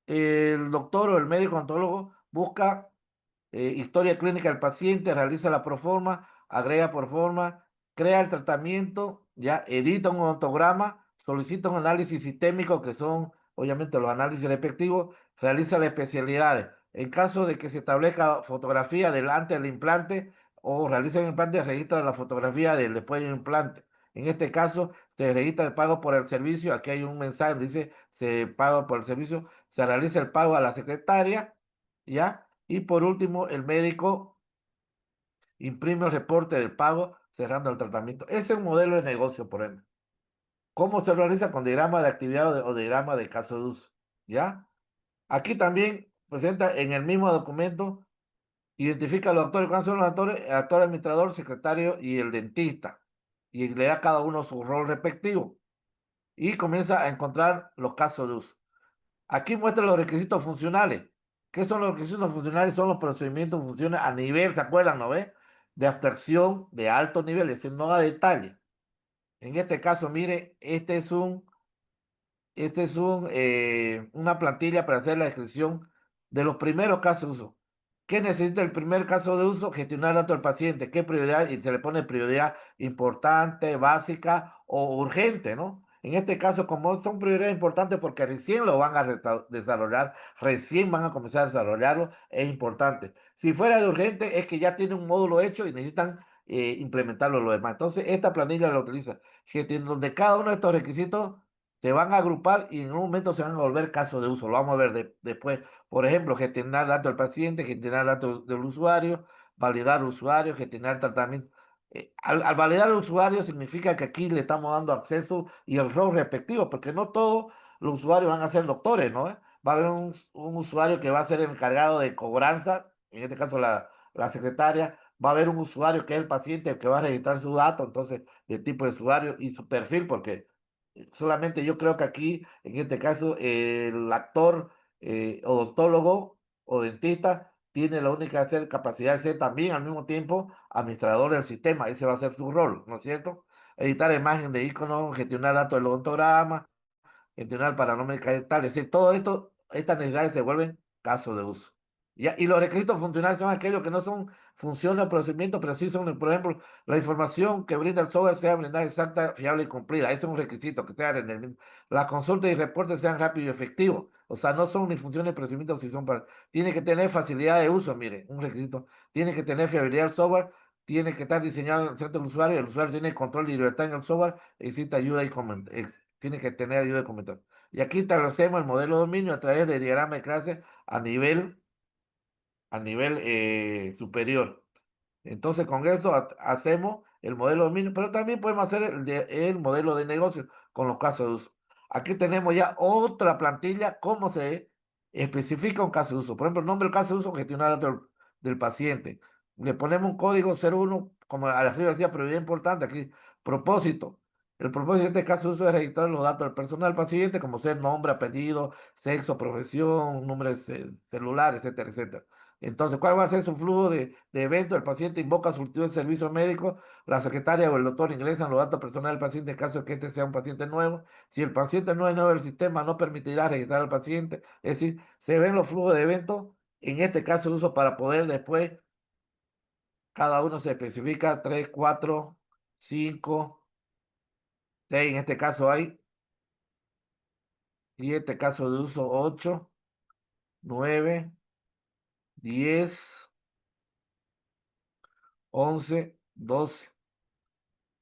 El doctor o el médico ontólogo busca historia clínica del paciente, realiza la proforma, agrega proforma, crea el tratamiento, ya edita un ontograma, solicita un análisis sistémico, que son obviamente los análisis respectivos, realiza las especialidades. En caso de que se establezca fotografía delante del implante o realiza un implante, registra la fotografía del después del implante. En este caso, se registra el pago por el servicio. Aquí hay un mensaje, dice, se paga por el servicio, se realiza el pago a la secretaria, ¿ya? Y por último, el médico imprime el reporte del pago cerrando el tratamiento. Ese es un modelo de negocio, por ejemplo. ¿Cómo se realiza? Con diagrama de actividad o diagrama de caso de uso, ¿ya? Aquí también presenta en el mismo documento, identifica a los actores. ¿Cuáles son los actores? El actor administrador, secretario y el dentista. Y le da a cada uno su rol respectivo. Y comienza a encontrar los casos de uso. Aquí muestra los requisitos funcionales. ¿Qué son los requisitos funcionales? Son los procedimientos funciones a nivel, ¿se acuerdan, no ve? De abstracción de alto nivel, es decir, no a detalle. En este caso, mire, una plantilla para hacer la descripción de los primeros casos de uso. ¿Qué necesita el primer caso de uso? Gestionar datos del paciente. ¿Qué prioridad? Y se le pone prioridad importante, básica o urgente, ¿no? En este caso, como son prioridades importantes porque recién lo van a desarrollar, recién van a comenzar a desarrollarlo, es importante. Si fuera de urgente, es que ya tiene un módulo hecho y necesitan implementarlo lo demás. Entonces, esta planilla la utiliza, donde cada uno de estos requisitos se van a agrupar y en un momento se van a volver casos de uso. Lo vamos a ver después. Por ejemplo, gestionar datos del paciente, gestionar datos del usuario, validar usuarios, gestionar tratamiento. Al validar al usuario significa que aquí le estamos dando acceso y el rol respectivo, porque no todos los usuarios van a ser doctores, ¿no? Va a haber un usuario que va a ser el encargado de cobranza, en este caso la secretaria, va a haber un usuario que es el paciente el que va a registrar su dato, entonces, el tipo de usuario y su perfil, porque solamente yo creo que aquí, en este caso, el actor odontólogo o dentista tiene la única capacidad de ser también al mismo tiempo administrador del sistema. Ese va a ser su rol, ¿no es cierto? Editar imagen de icono, gestionar datos del odontograma, gestionar paramétrica y tal. Es decir, todo esto, estas necesidades se vuelven casos de uso. ¿Ya? Y los requisitos funcionales son aquellos que no son funciones o procedimientos, pero sí son, por ejemplo, la información que brinda el software sea brindada exacta, fiable y cumplida. Ese es un requisito que sea en el mismo. Las consultas y reportes sean rápidos y efectivos. O sea, no son ni funciones, procedimientos, si son para. Tiene que tener facilidad de uso, mire, un requisito. Tiene que tener fiabilidad del software, tiene que estar diseñado en el centro del usuario, el usuario tiene control y libertad en el software, existe ayuda y tiene que tener ayuda de comentario. Y aquí establecemos el modelo de dominio a través de diagrama de clase a nivel superior. Entonces, con eso hacemos el modelo de dominio, pero también podemos hacer el modelo de negocio con los casos de uso. Aquí tenemos ya otra plantilla, cómo se especifica un caso de uso. Por ejemplo, el nombre del caso de uso, gestionar datos del paciente. Le ponemos un código 01, como arriba decía, prioridad importante. Aquí, propósito. El propósito de este caso de uso es registrar los datos del personal paciente, como ser nombre, apellido, sexo, profesión, número celular, etcétera, etcétera. Entonces, ¿cuál va a ser su flujo de eventos? El paciente invoca solicitud de servicio médico, la secretaria o el doctor ingresan los datos personales del paciente en caso de que este sea un paciente nuevo. Si el paciente no es nuevo, el sistema no permitirá registrar al paciente. Es decir, se ven los flujos de eventos, en este caso de uso para poder después, cada uno se especifica 3, 4, 5, 6, en este caso hay, y en este caso de uso 8, 9, 10, 11, 12.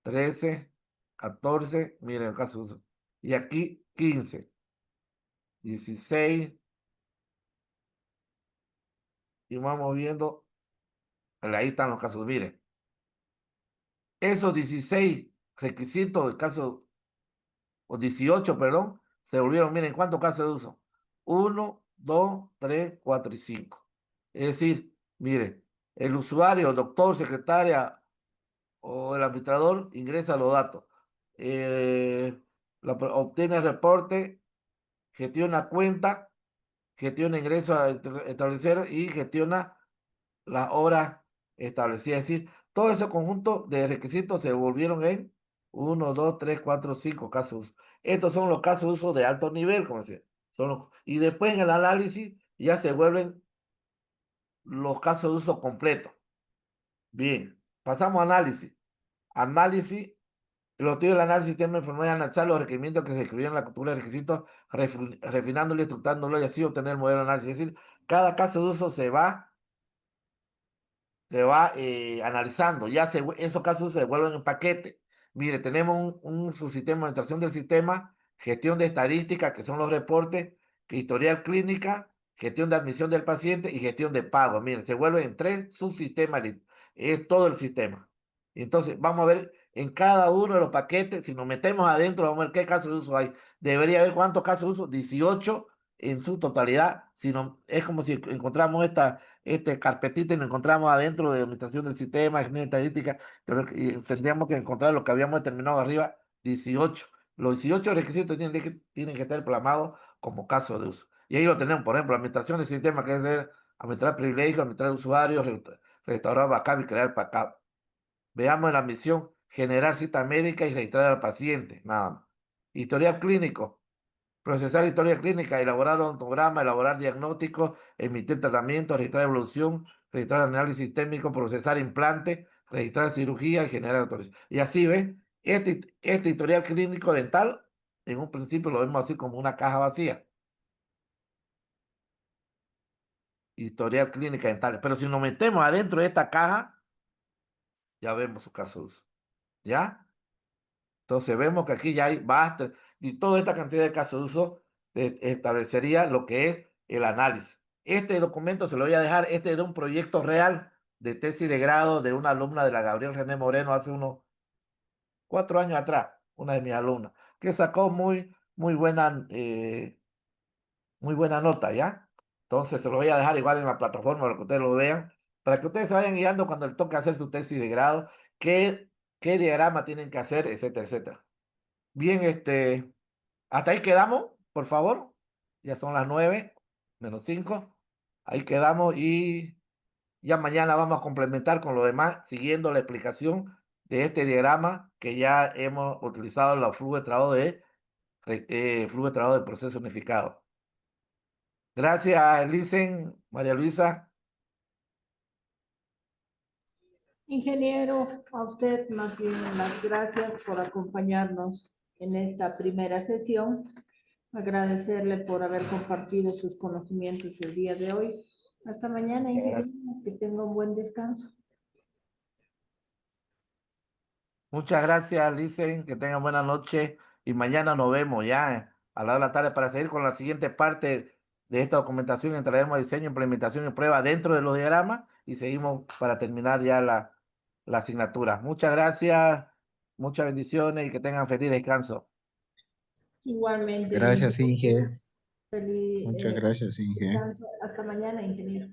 13, 14, miren el caso de uso. Y aquí 15, 16, y vamos viendo, ahí están los casos, miren. Esos 16 requisitos de caso, o 18, perdón, se volvieron, miren, ¿cuántos casos de uso? 1, 2, 3, 4 y 5. Es decir, miren, el usuario, doctor, secretaria o el administrador ingresa los datos. Obtiene el reporte, gestiona cuenta, gestiona ingresos a establecer y gestiona las horas establecidas. Es decir, todo ese conjunto de requisitos se volvieron en 1, 2, 3, 4, 5 casos de uso. Estos son los casos de uso de alto nivel, como decía. Y después en el análisis ya se vuelven los casos de uso completos. Bien, pasamos a análisis. Análisis, el objetivo del análisis del sistema de información es analizar los requerimientos que se escribieron en la captura de requisitos, refinándolo y estructurándolo y así obtener el modelo de análisis. Es decir, cada caso de uso se va analizando, esos casos se devuelven en paquete. Mire, tenemos un subsistema de administración del sistema, gestión de estadísticas, que son los reportes, historial clínica, gestión de admisión del paciente y gestión de pago. Mire, se vuelven en 3 subsistemas, es todo el sistema. Entonces, vamos a ver en cada uno de los paquetes, si nos metemos adentro, vamos a ver qué casos de uso hay. Debería haber cuántos casos de uso, 18 en su totalidad. Si no, es como si encontramos este carpetita y lo encontramos adentro de administración del sistema, ingeniería estadística, y tendríamos que encontrar lo que habíamos determinado arriba, 18. Los 18 requisitos tienen que estar plasmados como caso de uso. Y ahí lo tenemos, por ejemplo, administración del sistema, que es administrar privilegios, administrar usuarios, restaurar backup y crear backup. Veamos la misión, generar cita médica y registrar al paciente, nada más. Historial clínico, procesar historia clínica, elaborar ontograma, elaborar diagnóstico, emitir tratamiento, registrar evolución, registrar análisis sistémico, procesar implante, registrar cirugía y generar autorización. Y así ven, este historial clínico dental, en un principio lo vemos así como una caja vacía. Historial clínica dental. Pero si nos metemos adentro de esta caja, ya vemos su caso de uso. ¿Ya? Entonces vemos que aquí ya hay basta, y toda esta cantidad de casos de uso establecería lo que es el análisis. Este documento se lo voy a dejar, este es de un proyecto real de tesis de grado de una alumna de la Gabriel René Moreno hace unos 4 años atrás, una de mis alumnas, que sacó muy buena nota, ¿ya? Entonces se lo voy a dejar igual en la plataforma para que ustedes lo vean, para que ustedes se vayan guiando cuando les toque hacer su tesis de grado, qué diagrama tienen que hacer, etcétera, etcétera. Bien, hasta ahí quedamos, por favor. Ya son las 9:05. Ahí quedamos y ya mañana vamos a complementar con lo demás, siguiendo la explicación de este diagrama que ya hemos utilizado en la flujo de trabajo de proceso unificado. Gracias, Elicen, María Luisa. Ingeniero, a usted más bien las gracias por acompañarnos en esta primera sesión. Agradecerle por haber compartido sus conocimientos el día de hoy. Hasta mañana, ingeniero. Que tenga un buen descanso. Muchas gracias, Licen, que tengan buena noche y mañana nos vemos ya a la hora de la tarde para seguir con la siguiente parte de esta documentación. Entraremos a diseño, implementación y prueba dentro de los diagramas y seguimos para terminar ya la asignatura. Muchas gracias, muchas bendiciones y que tengan feliz descanso. Igualmente. Gracias, Inge. Feliz Muchas gracias, Inge. descanso. Hasta mañana, ingeniero.